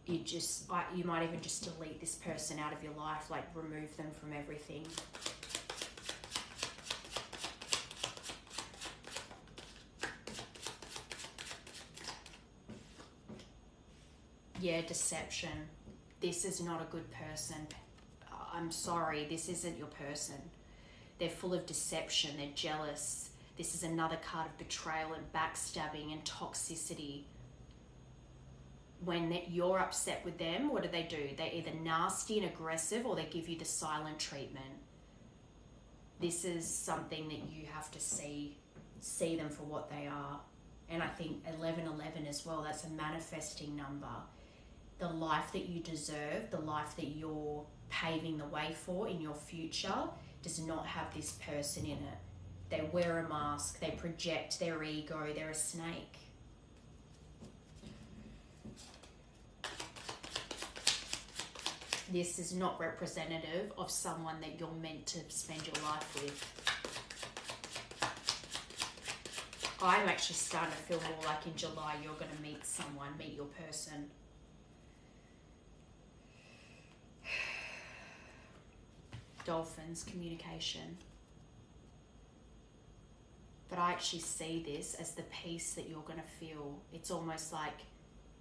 You might even just delete this person out of your life, like remove them from everything. Yeah, deception. This is not a good person. I'm sorry, this isn't your person. They're full of deception, they're jealous. This is another card of betrayal and backstabbing and toxicity. When you're upset with them, what do? They're either nasty and aggressive, or they give you the silent treatment. This is something that you have to see them for what they are. And I think 11-11 as well, that's a manifesting number. The life that you deserve, the life that you're paving the way for in your future, does not have this person in it. They wear a mask, they project their ego, they're a snake. This is not representative of someone that you're meant to spend your life with. I'm actually starting to feel more like in July you're going to meet your person. Dolphins, communication. But I actually see this as the peace that you're going to feel. It's almost like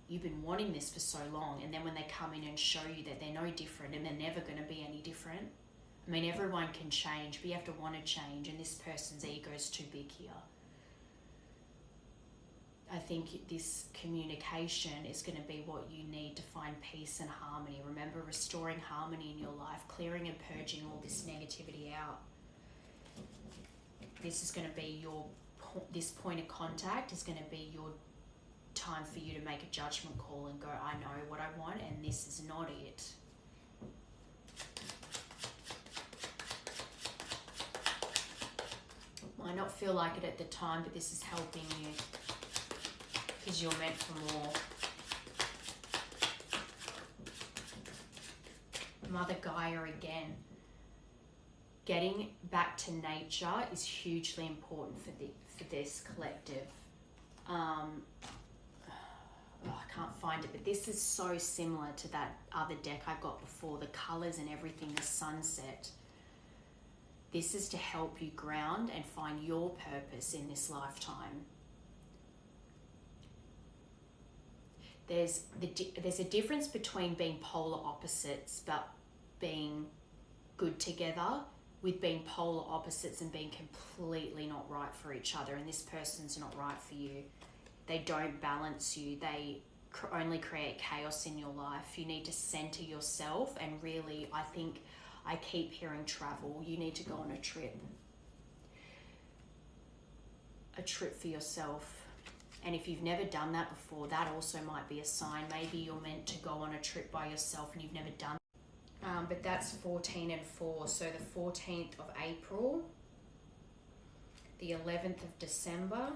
you've been wanting this for so long, and then when they come in and show you that they're no different and they're never going to be any different. I mean, everyone can change, but you have to want to change, and this person's ego is too big here. I think this communication is going to be what you need to find peace and harmony. Remember, restoring harmony in your life, clearing and purging all this negativity out. This is going to be this point of contact is going to be your time for you to make a judgment call and go, I know what I want, and this is not it. Might not feel like it at the time, but this is helping you. Because you're meant for more. Mother Gaia again. Getting back to nature is hugely important for this collective. I can't find it, but this is so similar to that other deck I got before. The colours and everything, the sunset. This is to help you ground and find your purpose in this lifetime. There's a difference between being polar opposites but being good together, with being polar opposites and being completely not right for each other, and this person's not right for you. They don't balance you. They only create chaos in your life. You need to center yourself, and really, I think I keep hearing travel. You need to go on a trip for yourself. And if you've never done that before, that also might be a sign. Maybe you're meant to go on a trip by yourself and you've never done But that's 14 and 4. So the 14th of April, the 11th of December.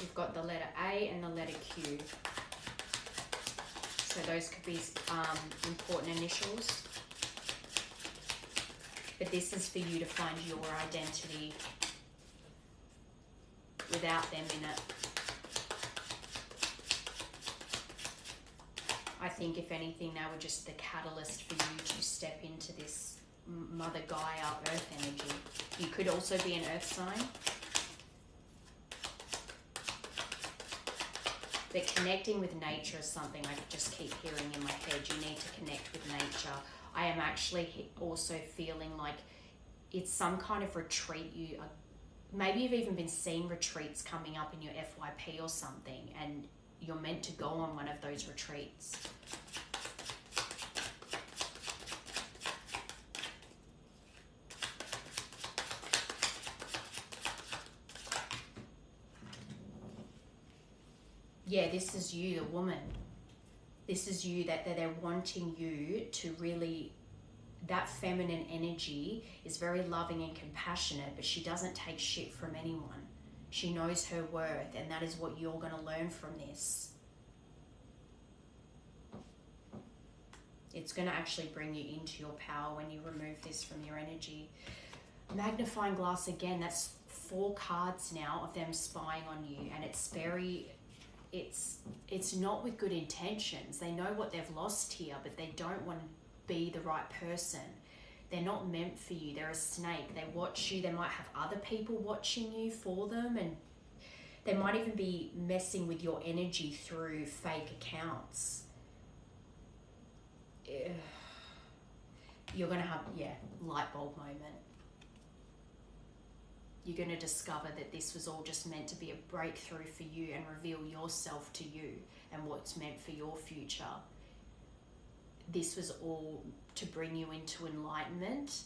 You've got the letter A and the letter Q. So those could be important initials. But this is for you to find your identity without them in it. I think if anything, they were just the catalyst for you to step into this Mother Gaia Earth energy. You could also be an Earth sign. But connecting with nature is something I just keep hearing in my head. You need to connect with nature. I am actually also feeling like it's some kind of retreat. Maybe you've even been seeing retreats coming up in your FYP or something, and you're meant to go on one of those retreats. Yeah, this is you, the woman. This is you, that they're wanting you to really, that feminine energy is very loving and compassionate, but she doesn't take shit from anyone. She knows her worth, and that is what you're going to learn from this. It's going to actually bring you into your power when you remove this from your energy. Magnifying glass again, that's 4 cards now of them spying on you, and it's very... It's not with good intentions. They know what they've lost here, but they don't want to be the right person. They're not meant for you. They're a snake. They watch you. They might have other people watching you for them, and they might even be messing with your energy through fake accounts. You're going to have, light bulb moment. You're going to discover that this was all just meant to be a breakthrough for you and reveal yourself to you and what's meant for your future. This was all to bring you into enlightenment,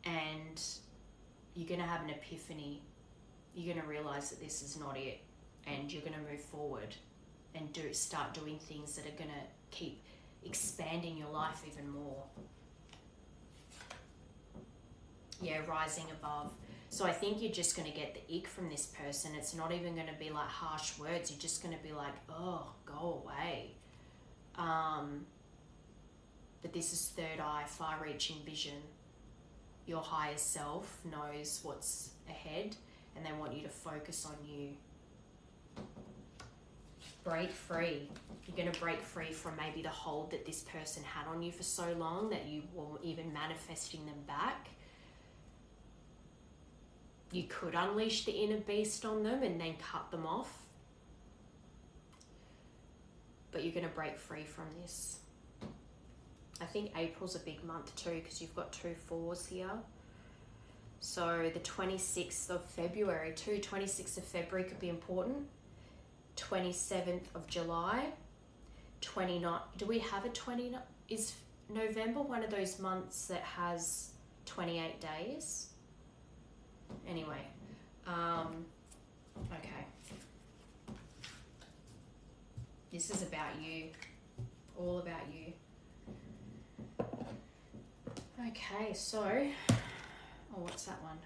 and you're going to have an epiphany. You're going to realize that this is not it, and you're going to move forward and start doing things that are going to keep expanding your life even more. Yeah, rising above. So I think you're just going to get the ick from this person. It's not even going to be like harsh words. You're just going to be like, oh, go away. But this is third eye, far-reaching vision. Your higher self knows what's ahead, and they want you to focus on you. Break free. You're going to break free from maybe the hold that this person had on you for so long that you were even manifesting them back. You could unleash the inner beast on them and then cut them off. But you're going to break free from this. I think April's a big month too, because you've got 2 4s here. So the 26th of February, 26th of February could be important. 27th of July. 29. Do we have a 29? Is November one of those months that has 28 days? Anyway, okay. This is about you, all about you. Okay, so, what's that one?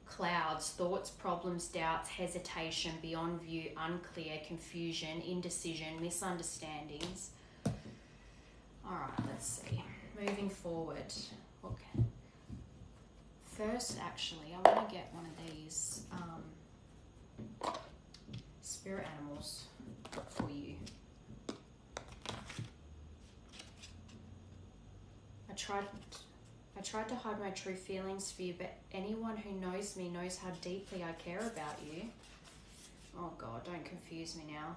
Clouds, thoughts, problems, doubts, hesitation, beyond view, unclear, confusion, indecision, misunderstandings. All right, let's see. Moving forward. Okay. First, actually, I want to get one of these spirit animals for you. I tried to hide my true feelings for you, but anyone who knows me knows how deeply I care about you. Oh God, don't confuse me now.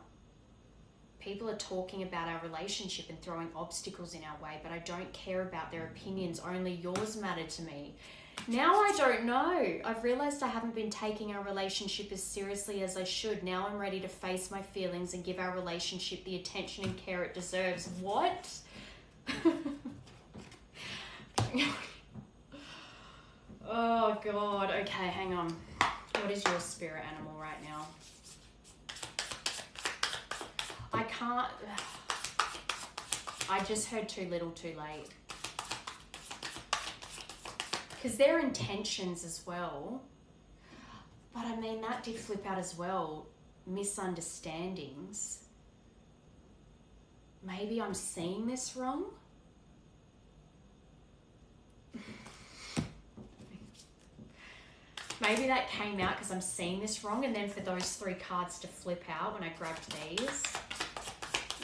People are talking about our relationship and throwing obstacles in our way, but I don't care about their opinions. Only yours matter to me. Now I don't know. I've realized I haven't been taking our relationship as seriously as I should. Now I'm ready to face my feelings and give our relationship the attention and care it deserves. What? Oh God. Okay, hang on. What is your spirit animal right now? I can't... I just heard too little too late. Because their intentions as well. But I mean, that did flip out as well. Misunderstandings. Maybe I'm seeing this wrong. Maybe that came out because I'm seeing this wrong, and then for those 3 cards to flip out when I grabbed these.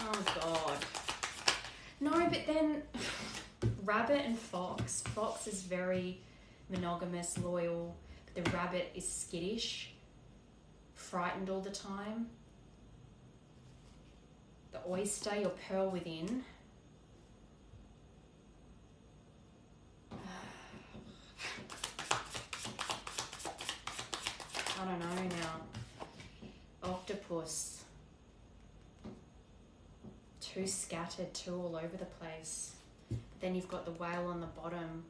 Oh God. No, but then rabbit and fox. Fox is very monogamous, loyal. But the rabbit is skittish, frightened all the time. The oyster, your pearl within. I don't know now. Octopus. Too scattered, too all over the place. Then you've got the whale on the bottom.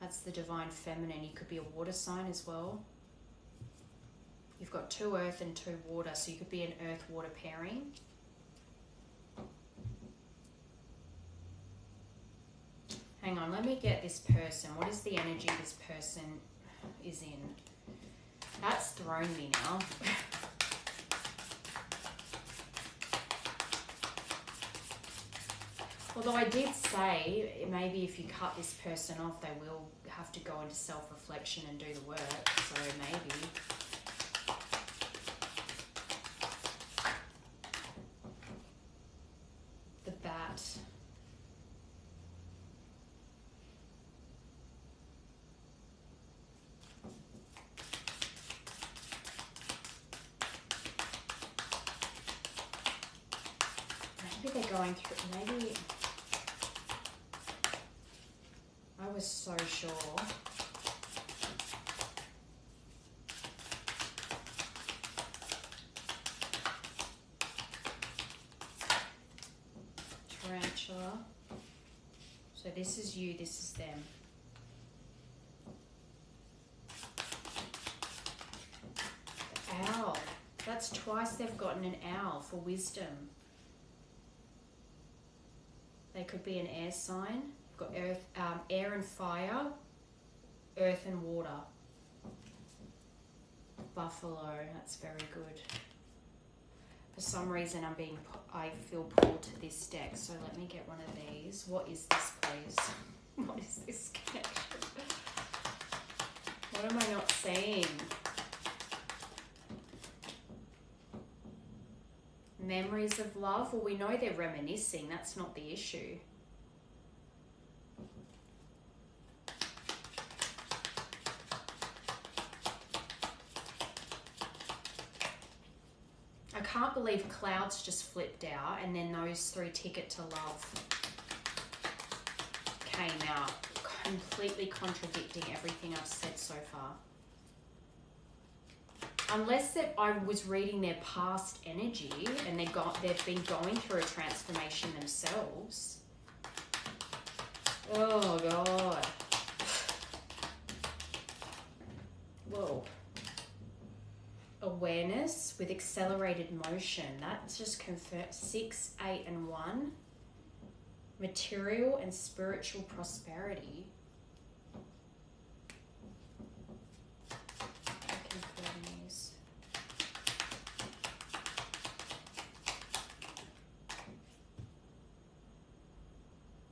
That's the divine feminine. You could be a water sign as well. You've got 2 earth and 2 water, so you could be an earth-water pairing. Hang on, let me get this person. What is the energy this person is in? That's thrown me now. Although I did say, maybe if you cut this person off, they will have to go into self-reflection and do the work. So maybe. The bat. Maybe they're going through, maybe, I was so sure. Tarantula. So this is you, this is them. The owl. That's twice they've gotten an owl for wisdom. They could be an air sign. You've got earth, air and fire, earth and water. Buffalo, that's very good. For some reason I feel pulled to this deck, so let me get one of these. What is this, please? What is this connection? What am I not seeing? Memories of love? Well, we know they're reminiscing. That's not the issue. I can't believe clouds just flipped out and then those 3 ticket to love came out, completely contradicting everything I've said so far. Unless that I was reading their past energy and they've been going through a transformation themselves. Oh God. Whoa. Awareness with accelerated motion. That's just confirmed. 6, 8, and 1. Material and spiritual prosperity.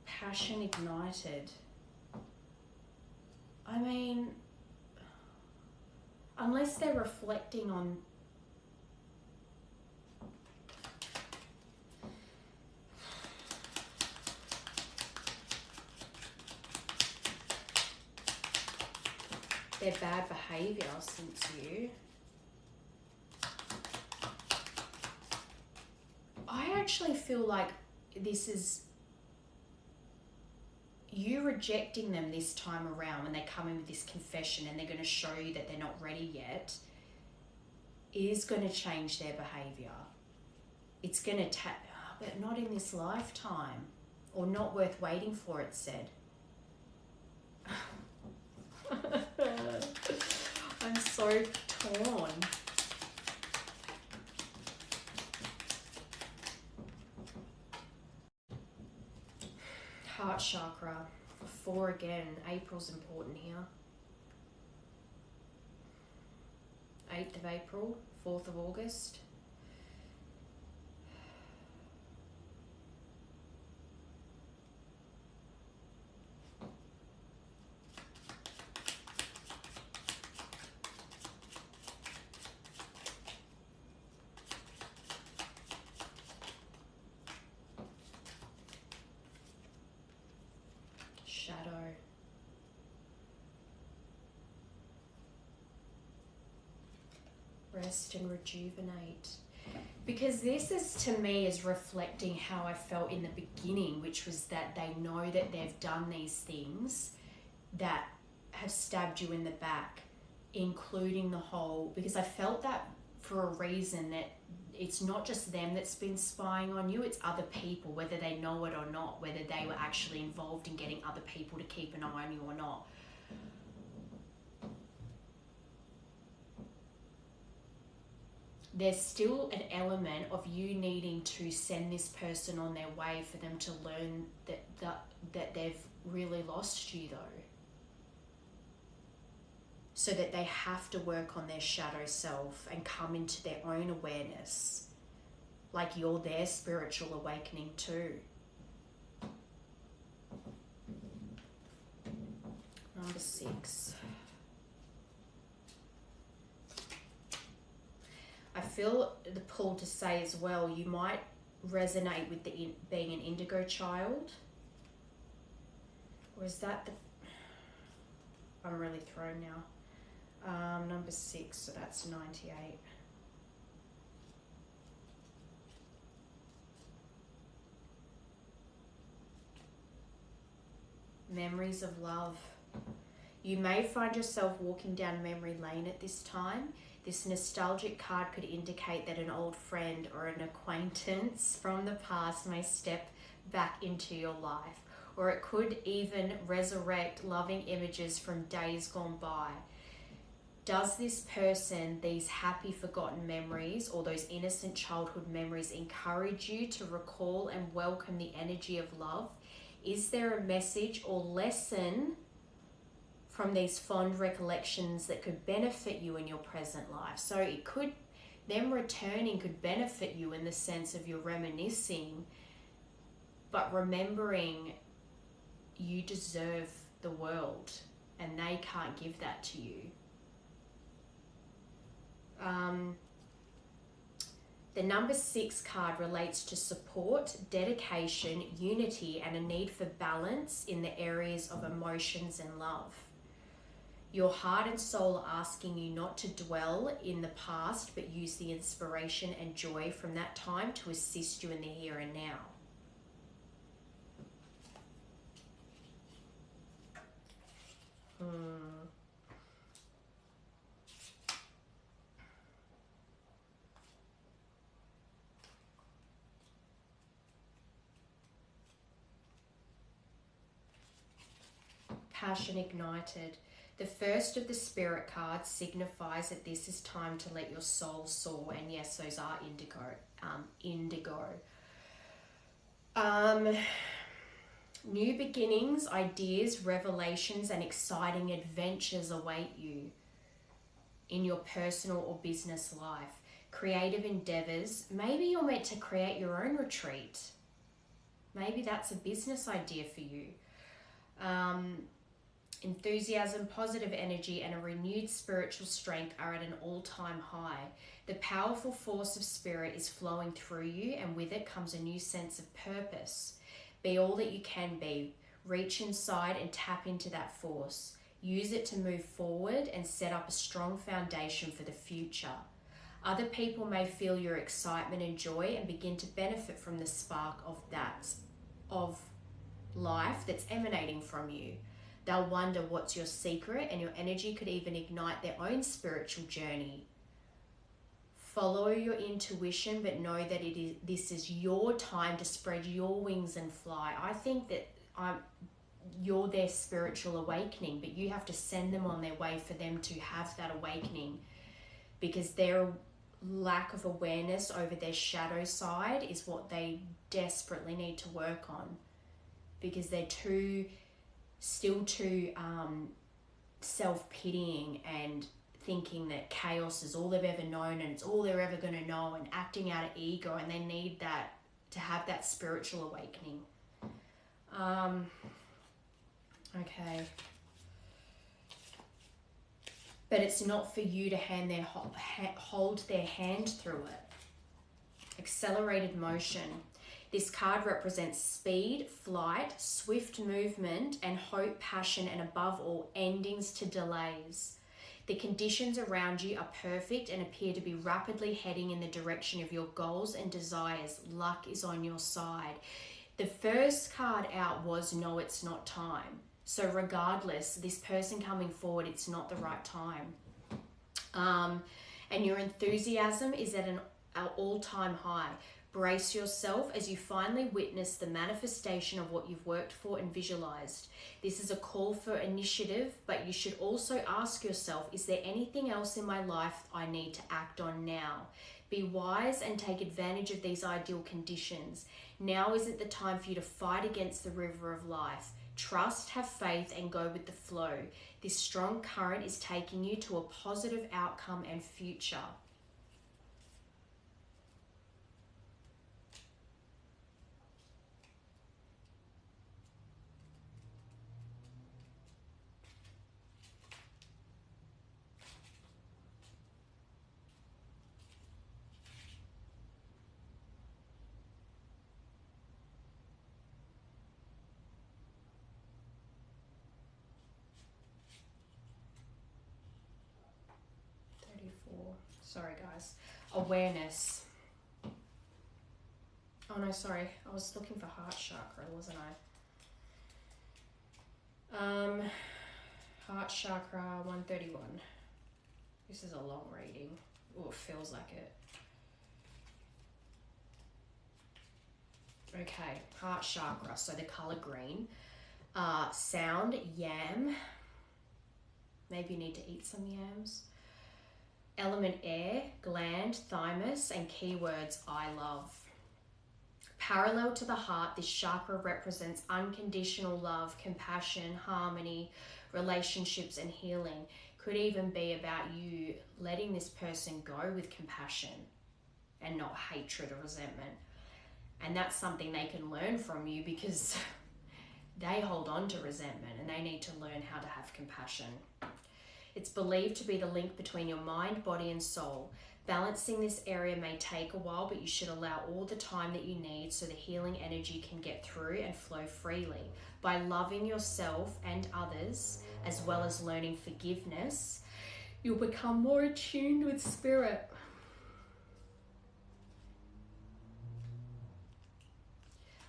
Passion ignited. I mean, unless they're reflecting on their bad behavior since you. I actually feel like this is you rejecting them this time around when they come in with this confession and they're going to show you that they're not ready yet is going to change their behavior. It's going to but not in this lifetime, or not worth waiting for, it said. I'm so torn. Heart chakra. 4 again. April's important here. 8th of April, 4th of August. Shadow. Rest and rejuvenate. Because this is, to me, is reflecting how I felt in the beginning, which was that they know that they've done these things that have stabbed you in the back, including the whole, because I felt that for a reason, that it's not just them that's been spying on you, it's other people, whether they know it or not, whether they were actually involved in getting other people to keep an eye on you or not. There's still an element of you needing to send this person on their way for them to learn that they've really lost you, though. So that they have to work on their shadow self and come into their own awareness. Like you're their spiritual awakening too. Number 6. I feel the pull to say as well, you might resonate with being an indigo child. Or is that the... I'm really thrown now. Number 6, so that's 98. Memories of love. You may find yourself walking down memory lane at this time. This nostalgic card could indicate that an old friend or an acquaintance from the past may step back into your life, or it could even resurrect loving images from days gone by. Does this person, these happy forgotten memories or those innocent childhood memories, encourage you to recall and welcome the energy of love? Is there a message or lesson from these fond recollections that could benefit you in your present life? So it could, them returning could benefit you in the sense of you're reminiscing, but remembering you deserve the world and they can't give that to you. The number 6 card relates to support, dedication, unity, and a need for balance in the areas of emotions and love. Your heart and soul are asking you not to dwell in the past, but use the inspiration and joy from that time to assist you in the here and now. Passion ignited. The first of the spirit cards signifies that this is time to let your soul soar. And yes, those are indigo. New beginnings, ideas, revelations, and exciting adventures await you in your personal or business life. Creative endeavors. Maybe you're meant to create your own retreat. Maybe that's a business idea for you. Enthusiasm, positive energy, and a renewed spiritual strength are at an all-time high. The powerful force of spirit is flowing through you, and with it comes a new sense of purpose. Be all that you can be. Reach inside and tap into that force. Use it to move forward and set up a strong foundation for the future. Other people may feel your excitement and joy and begin to benefit from the spark of life that's emanating from you. They'll wonder what's your secret, and your energy could even ignite their own spiritual journey. Follow your intuition, but know that this is your time to spread your wings and fly. I think that you're their spiritual awakening, but you have to send them on their way for them to have that awakening, because their lack of awareness over their shadow side is what they desperately need to work on. because they're still too self-pitying and thinking that chaos is all they've ever known and it's all they're ever going to know, and acting out of ego, and they need that to have that spiritual awakening. Okay. But it's not for you to hold their hand through it. Accelerated motion. This card represents speed, flight, swift movement, and hope, passion, and above all, endings to delays. The conditions around you are perfect and appear to be rapidly heading in the direction of your goals and desires. Luck is on your side. The first card out was no, it's not time. So regardless, this person coming forward, it's not the right time. And your enthusiasm is at an all-time high. Brace yourself as you finally witness the manifestation of what you've worked for and visualized. This is a call for initiative, but you should also ask yourself, is there anything else in my life I need to act on now? Be wise and take advantage of these ideal conditions. Now isn't the time for you to fight against the river of life. Trust, have faith, and go with the flow. This strong current is taking you to a positive outcome and future. Sorry guys. Awareness. Oh no, sorry. I was looking for heart chakra, wasn't I? Heart chakra 131. This is a long reading. Oh, it feels like it. Okay, heart chakra. So the color green. Sound, yam. Maybe you need to eat some yams. Element air, gland, thymus, and keywords I love. Parallel to the heart, this chakra represents unconditional love, compassion, harmony, relationships, and healing. Could even be about you letting this person go with compassion and not hatred or resentment. And that's something they can learn from you, because they hold on to resentment and they need to learn how to have compassion. It's believed to be the link between your mind, body, and soul. Balancing this area may take a while, but you should allow all the time that you need so the healing energy can get through and flow freely. By loving yourself and others, as well as learning forgiveness, you'll become more attuned with spirit.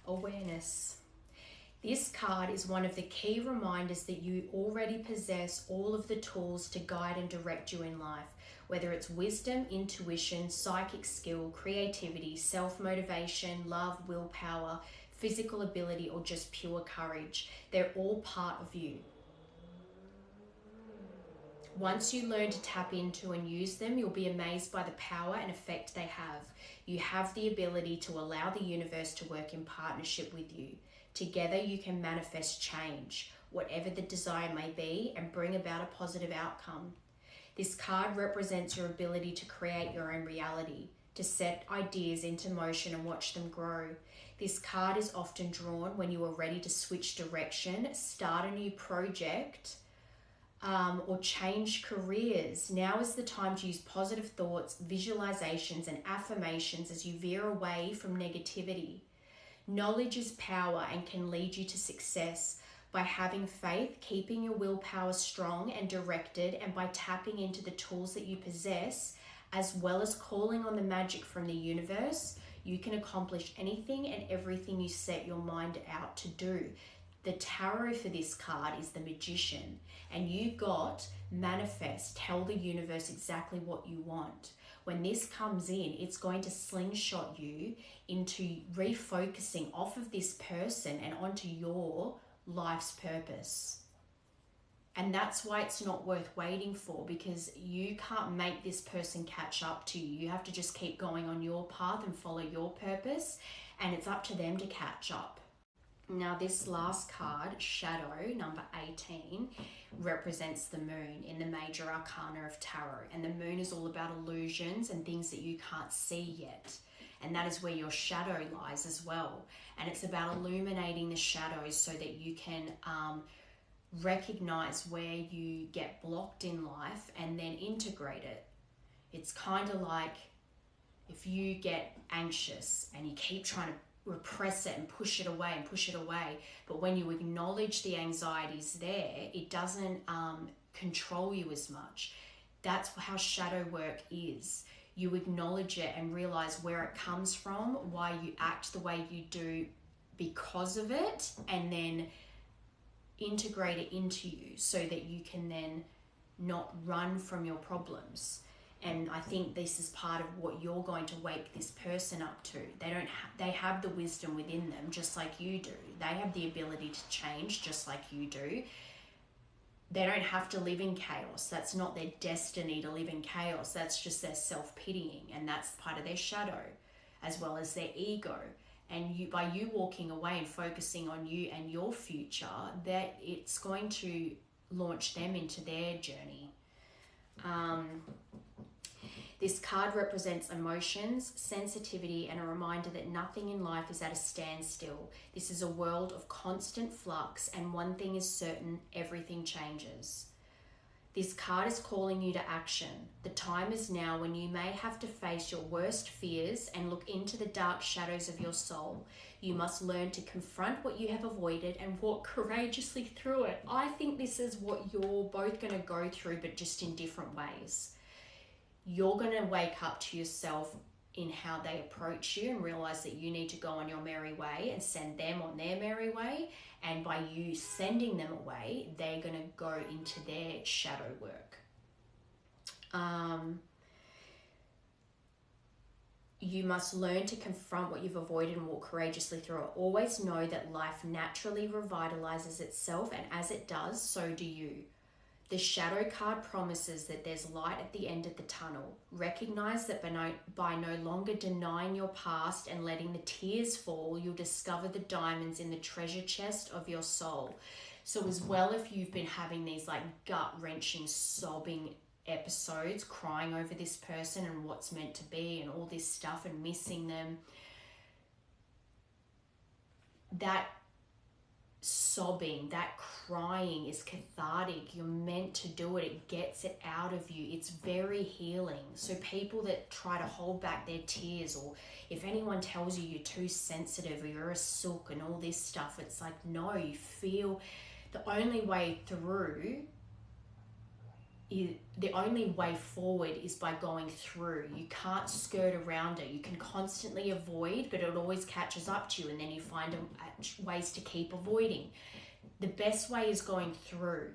Awareness. This card is one of the key reminders that you already possess all of the tools to guide and direct you in life, whether it's wisdom, intuition, psychic skill, creativity, self-motivation, love, willpower, physical ability, or just pure courage. They're all part of you. Once you learn to tap into and use them, you'll be amazed by the power and effect they have. You have the ability to allow the universe to work in partnership with you. Together you can manifest change, whatever the desire may be, and bring about a positive outcome. This card represents your ability to create your own reality, to set ideas into motion and watch them grow. This card is often drawn when you are ready to switch direction, start a new project, or change careers. Now is the time to use positive thoughts, visualizations, and affirmations as you veer away from negativity. Knowledge is power and can lead you to success. By having faith, keeping your willpower strong and directed, and by tapping into the tools that you possess, as well as calling on the magic from the universe, you can accomplish anything and everything you set your mind out to do. The tarot for this card is the Magician, and you got manifest, tell the universe exactly what you want. When this comes in, it's going to slingshot you into refocusing off of this person and onto your life's purpose. And that's why it's not worth waiting for, because you can't make this person catch up to you. You have to just keep going on your path and follow your purpose, and it's up to them to catch up. Now this last card, Shadow, number 18, represents the moon in the major arcana of tarot. And the moon is all about illusions and things that you can't see yet. And that is where your shadow lies as well. And it's about illuminating the shadows so that you can recognize where you get blocked in life and then integrate it. It's kind of like if you get anxious and you keep trying to repress it and push it away, but when you acknowledge the anxieties there, it doesn't control you as much. That's how shadow work is. You acknowledge it and realize where it comes from, why you act the way you do because of it, and then integrate it into you so that you can then not run from your problems. And I think this is part of what you're going to wake this person up to. They have the wisdom within them just like you do. They have the ability to change just like you do. They don't have to live in chaos. That's not their destiny to live in chaos. That's just their self-pitying, and that's part of their shadow as well as their ego. And by you walking away and focusing on you and your future, that it's going to launch them into their journey. This card represents emotions, sensitivity, and a reminder that nothing in life is at a standstill. This is a world of constant flux, and one thing is certain, everything changes. This card is calling you to action. The time is now when you may have to face your worst fears and look into the dark shadows of your soul. You must learn to confront what you have avoided and walk courageously through it. I think this is what you're both going to go through, but just in different ways. You're going to wake up to yourself in how they approach you and realize that you need to go on your merry way and send them on their merry way. And by you sending them away, they're going to go into their shadow work. You must learn to confront what you've avoided and walk courageously through it. Always know that life naturally revitalizes itself, and as it does, so do you. The shadow card promises that there's light at the end of the tunnel. Recognize that by no longer denying your past and letting the tears fall, you'll discover the diamonds in the treasure chest of your soul. So as well, if you've been having these like gut-wrenching, sobbing episodes, crying over this person and what's meant to be and all this stuff and missing them, that sobbing, that crying is cathartic. You're meant to do it. It gets it out of you. It's very healing. So people that try to hold back their tears, or if anyone tells you you're too sensitive or you're a sook and all this stuff, it's like, no, you feel the only way through the only way forward is by going through. You can't skirt around it. You can constantly avoid, but it always catches up to you, and then you find ways to keep avoiding. The best way is going through.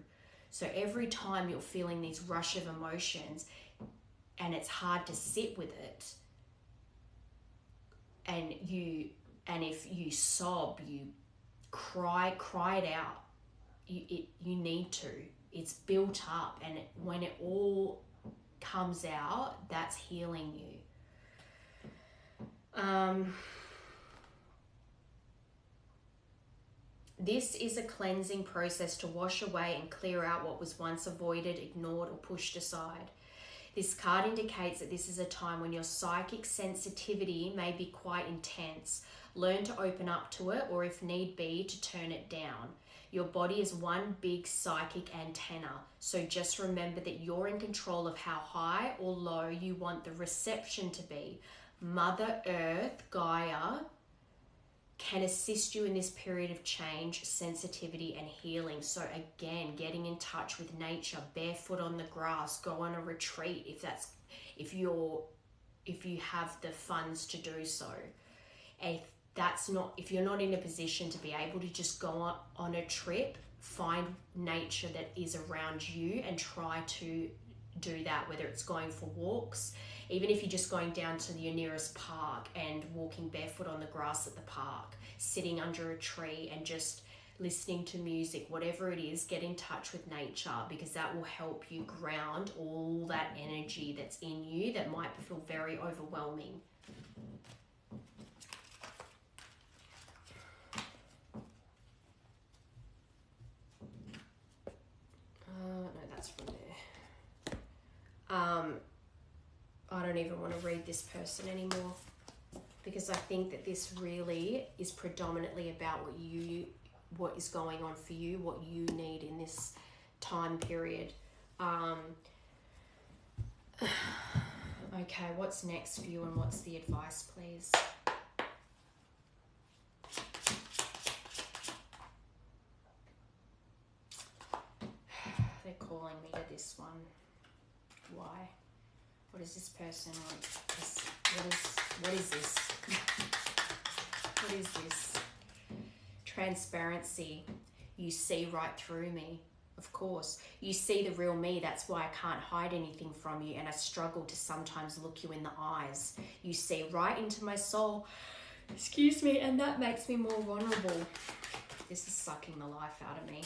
So every time you're feeling these rush of emotions and it's hard to sit with it, and if you sob, you cry it out. You need to. It's built up, and when it all comes out, that's healing you. This is a cleansing process to wash away and clear out what was once avoided, ignored, or pushed aside. This card indicates that this is a time when your psychic sensitivity may be quite intense. Learn to open up to it, or if need be, to turn it down. Your body is one big psychic antenna, so just remember that you're in control of how high or low you want the reception to be. Mother Earth, Gaia, can assist you in this period of change, sensitivity, and healing. So again, getting in touch with nature, barefoot on the grass, go on a retreat if you have the funds to do so. If you're not in a position to be able to just go on a trip, find nature that is around you and try to do that, whether it's going for walks, even if you're just going down to your nearest park and walking barefoot on the grass at the park, sitting under a tree and just listening to music, whatever it is, get in touch with nature, because that will help you ground all that energy that's in you that might feel very overwhelming. cards from there. I don't even want to read this person anymore, because I think that this really is predominantly about what is going on for you, what you need in this time period. Okay, what's next for you and what's the advice, please? They're calling me to this one. Why? What does this person want? What is this? What is this? Transparency. You see right through me. Of course. You see the real me. That's why I can't hide anything from you, and I struggle to sometimes look you in the eyes. You see right into my soul. Excuse me, and that makes me more vulnerable. This is sucking the life out of me.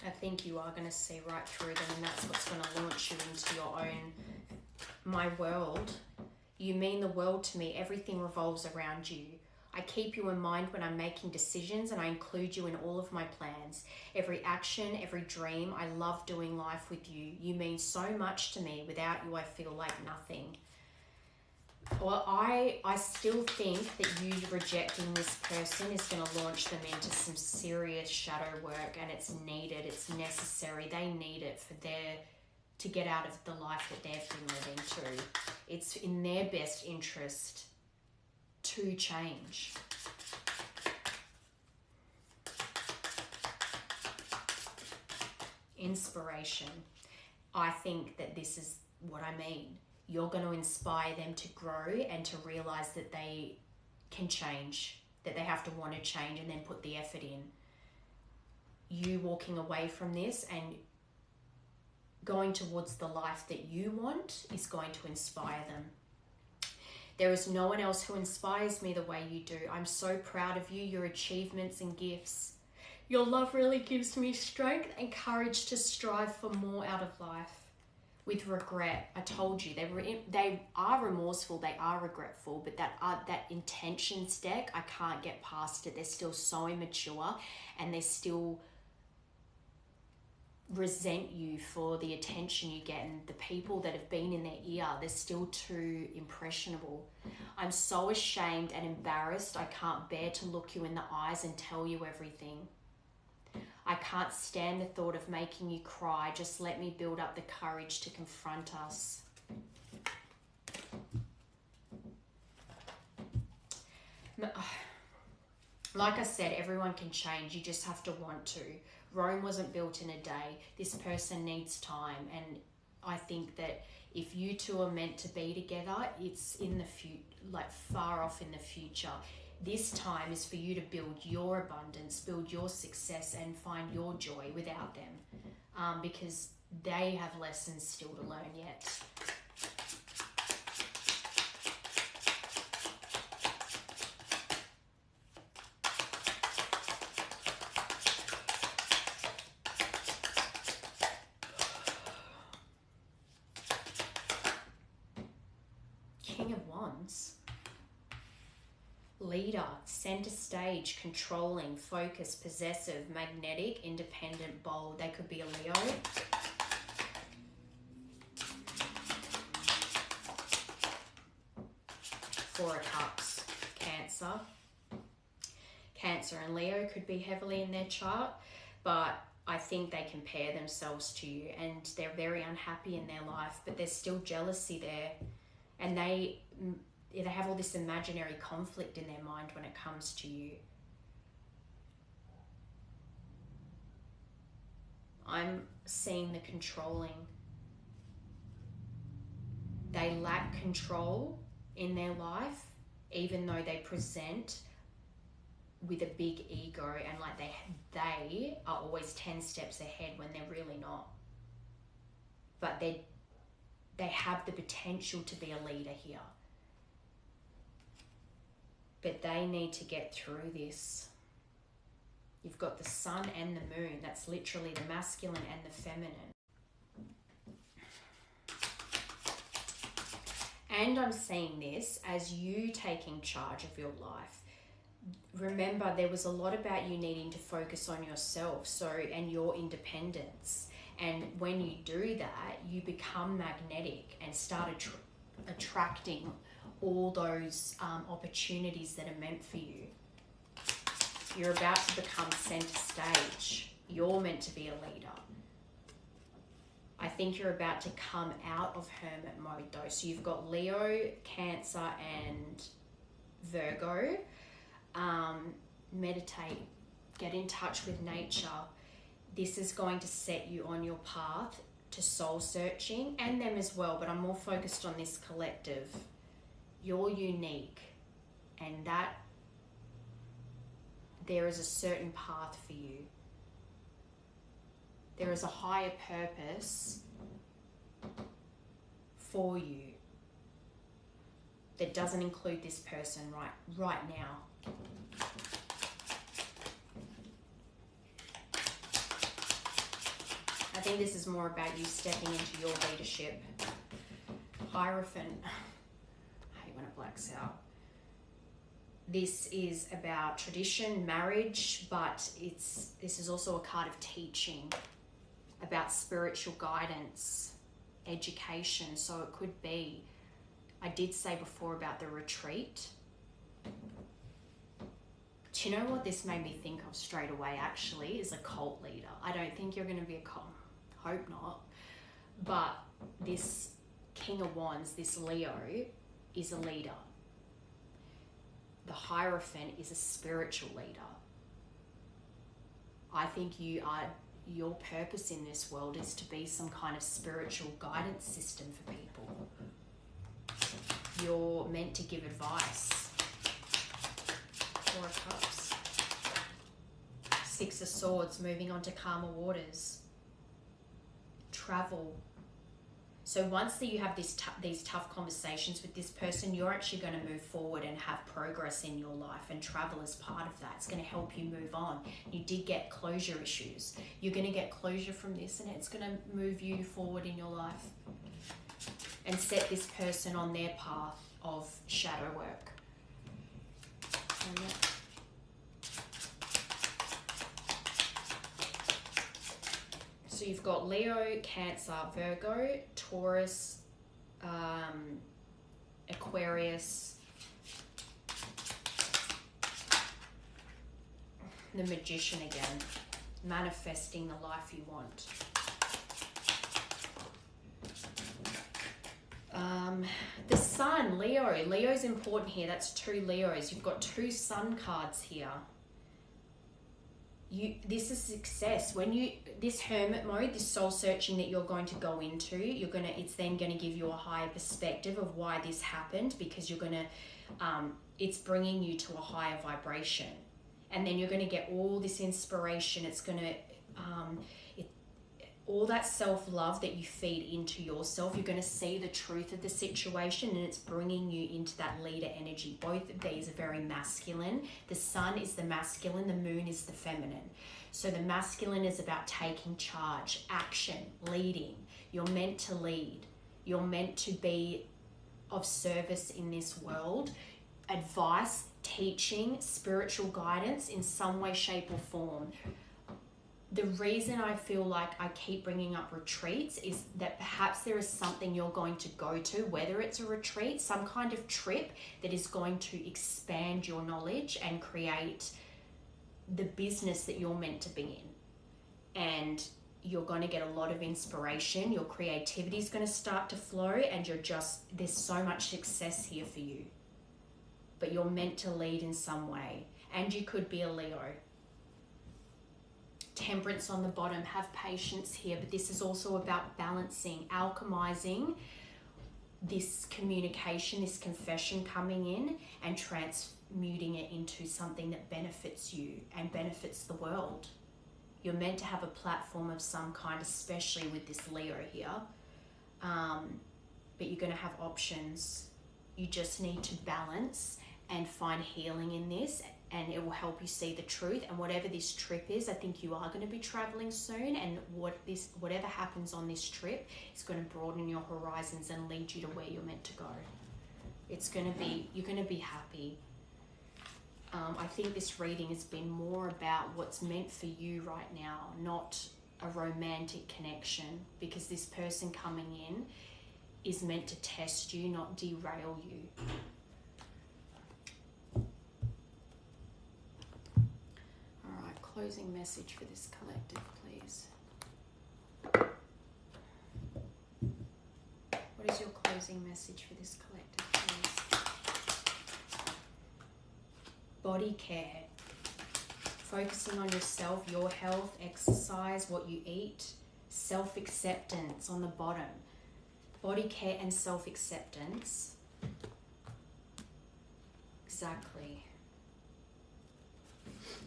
I think you are going to see right through them, and that's what's going to launch you into your own, my world. You mean the world to me. Everything revolves around you. I keep you in mind when I'm making decisions, and I include you in all of my plans. Every action, every dream. I love doing life with you. You mean so much to me. Without you, I feel like nothing. Well, I still think that you rejecting this person is going to launch them into some serious shadow work, and it's needed, it's necessary. They need it to get out of the life that they've been living through. It's in their best interest to change. Inspiration. I think that this is what I mean. You're going to inspire them to grow and to realize that they can change, that they have to want to change and then put the effort in. You walking away from this and going towards the life that you want is going to inspire them. There is no one else who inspires me the way you do. I'm so proud of you, your achievements and gifts. Your love really gives me strength and courage to strive for more out of life. With regret, I told you, they are remorseful, they are regretful, but that intentions deck, I can't get past it. They're still so immature, and they still resent you for the attention you get, and the people that have been in their ear, they're still too impressionable. I'm so ashamed and embarrassed. I can't bear to look you in the eyes and tell you everything. I can't stand the thought of making you cry. Just let me build up the courage to confront us. Like I said, everyone can change. You just have to want to. Rome wasn't built in a day. This person needs time. And I think that if you two are meant to be together, it's in the future, like far off in the future. This time is for you to build your abundance, build your success, and find your joy without them, because they have lessons still to learn yet. King of Wands. Leader, center stage, controlling, focused, possessive, magnetic, independent, bold. They could be a Leo. Four of Cups, Cancer. Cancer and Leo could be heavily in their chart, but I think they compare themselves to you and they're very unhappy in their life, but there's still jealousy there, and they have all this imaginary conflict in their mind when it comes to you. I'm seeing the controlling. They lack control in their life, even though they present with a big ego and like they are always 10 steps ahead when they're really not. But they have the potential to be a leader here. But they need to get through this. You've got the sun and the moon. That's literally the masculine and the feminine. And I'm seeing this as you taking charge of your life. Remember, there was a lot about you needing to focus on yourself, and your independence. And when you do that, you become magnetic and start attracting all those opportunities that are meant for you. You're about to become center stage. You're meant to be a leader. I think you're about to come out of hermit mode though. So you've got Leo, Cancer, and Virgo. Meditate, get in touch with nature. This is going to set you on your path to soul searching, and them as well, but I'm more focused on this collective. You're unique, and that there is a certain path for you. There is a higher purpose for you that doesn't include this person right now. I think this is more about you stepping into your leadership. Hierophant. I hate when it blacks out. This is about tradition, marriage, but this is also a card of teaching, about spiritual guidance, education. So it could be, I did say before about the retreat. Do you know what this made me think of straight away actually? Is a cult leader. I don't think you're going to be a cult. Hope not. But this King of Wands, this Leo, is a leader. The Hierophant is a spiritual leader. I think your purpose in this world is to be some kind of spiritual guidance system for people. You're meant to give advice. Four of Cups. Six of Swords, moving on to calmer waters. Travel. So once that you have these tough conversations with this person, you're actually going to move forward and have progress in your life, and travel is part of that. It's going to help you move on. You did get closure issues. You're going to get closure from this, and it's going to move you forward in your life and set this person on their path of shadow work. So you've got Leo, Cancer, Virgo, Taurus, Aquarius, the Magician again, manifesting the life you want. The Sun, Leo. Leo's important here. That's two Leos. You've got two Sun cards here. This is success. This hermit mode, this soul searching that you're going to go into, it's then going to give you a higher perspective of why this happened, because it's bringing you to a higher vibration, and then you're going to get all this inspiration. It's going to all that self-love that you feed into yourself, you're going to see the truth of the situation, and it's bringing you into that leader energy. Both of these are very masculine. The Sun is the masculine, the Moon is the feminine. So the masculine is about taking charge, action, leading. You're meant to lead. You're meant to be of service in this world. Advice, teaching, spiritual guidance in some way, shape or form. The reason I feel like I keep bringing up retreats is that perhaps there is something you're going to go to, whether it's a retreat, some kind of trip that is going to expand your knowledge and create the business that you're meant to be in. And you're going to get a lot of inspiration. Your creativity is going to start to flow, and there's so much success here for you. But you're meant to lead in some way. And you could be a Leo. Temperance on the bottom, have patience here, but this is also about balancing, alchemizing this communication, this confession coming in, and transmuting it into something that benefits you and benefits the world. You're meant to have a platform of some kind, especially with this Leo here, but you're going to have options. You just need to balance and find healing in this. and it will help you see the truth. And whatever this trip is, I think you are going to be traveling soon, and whatever happens on this trip is going to broaden your horizons and lead you to where you're meant to go. You're going to be happy. I think this reading has been more about what's meant for you right now, not a romantic connection, because this person coming in is meant to test you, not derail you. All right, closing message for this collective, please. What is your closing message for this collective, please? Body care. Focusing on yourself, your health, exercise, what you eat, self-acceptance on the bottom. Body care and self-acceptance. Exactly.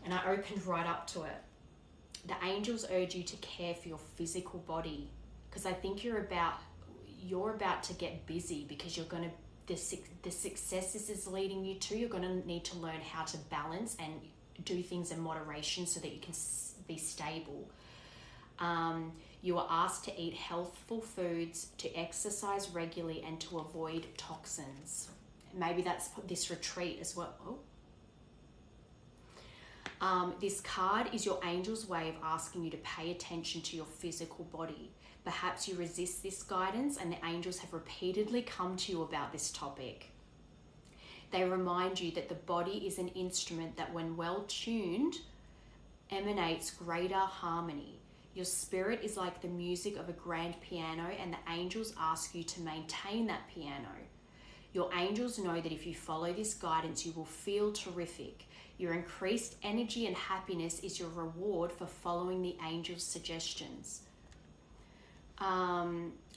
And I opened right up to it. The angels urge you to care for your physical body, because I think you're about to get busy, because you're going to, the success this is leading you to, you're going to need to learn how to balance and do things in moderation so that you can be stable. You are asked to eat healthful foods, to exercise regularly, and to avoid toxins. Maybe that's this retreat as well. This card is your angel's way of asking you to pay attention to your physical body. Perhaps you resist this guidance, and the angels have repeatedly come to you about this topic. They remind you that the body is an instrument that, when well tuned, emanates greater harmony. Your spirit is like the music of a grand piano, and the angels ask you to maintain that piano. Your angels know that if you follow this guidance, you will feel terrific. Your increased energy and happiness is your reward for following the angels' suggestions.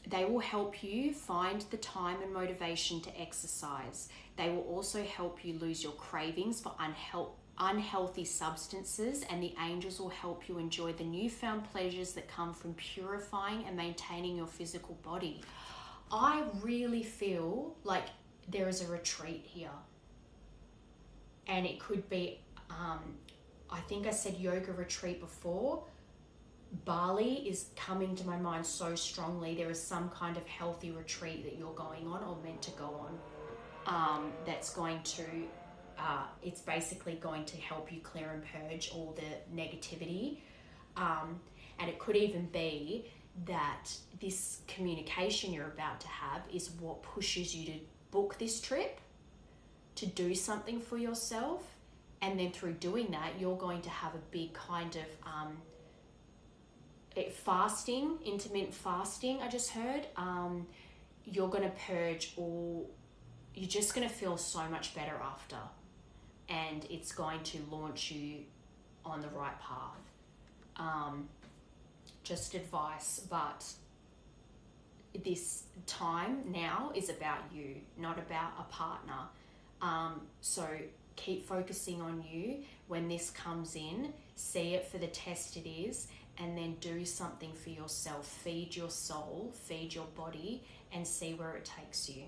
They will help you find the time and motivation to exercise. They will also help you lose your cravings for unhealthy substances, and the angels will help you enjoy the newfound pleasures that come from purifying and maintaining your physical body. I really feel like there is a retreat here, and it could be, I think I said yoga retreat before. Bali is coming to my mind so strongly. There is some kind of healthy retreat that you're going on or meant to go on, that's going to, it's basically going to help you clear and purge all the negativity. And it could even be that this communication you're about to have is what pushes you to book this trip, to do something for yourself. And then through doing that, you're going to have a big kind of fasting, intermittent fasting, I just heard. You're going to purge all, you're just going to feel so much better after. And it's going to launch you on the right path. Just advice, but this time now is about you, not about a partner. So keep focusing on you. When this comes in, see it for the test it is, and then do something for yourself. Feed your soul, feed your body, and see where it takes you.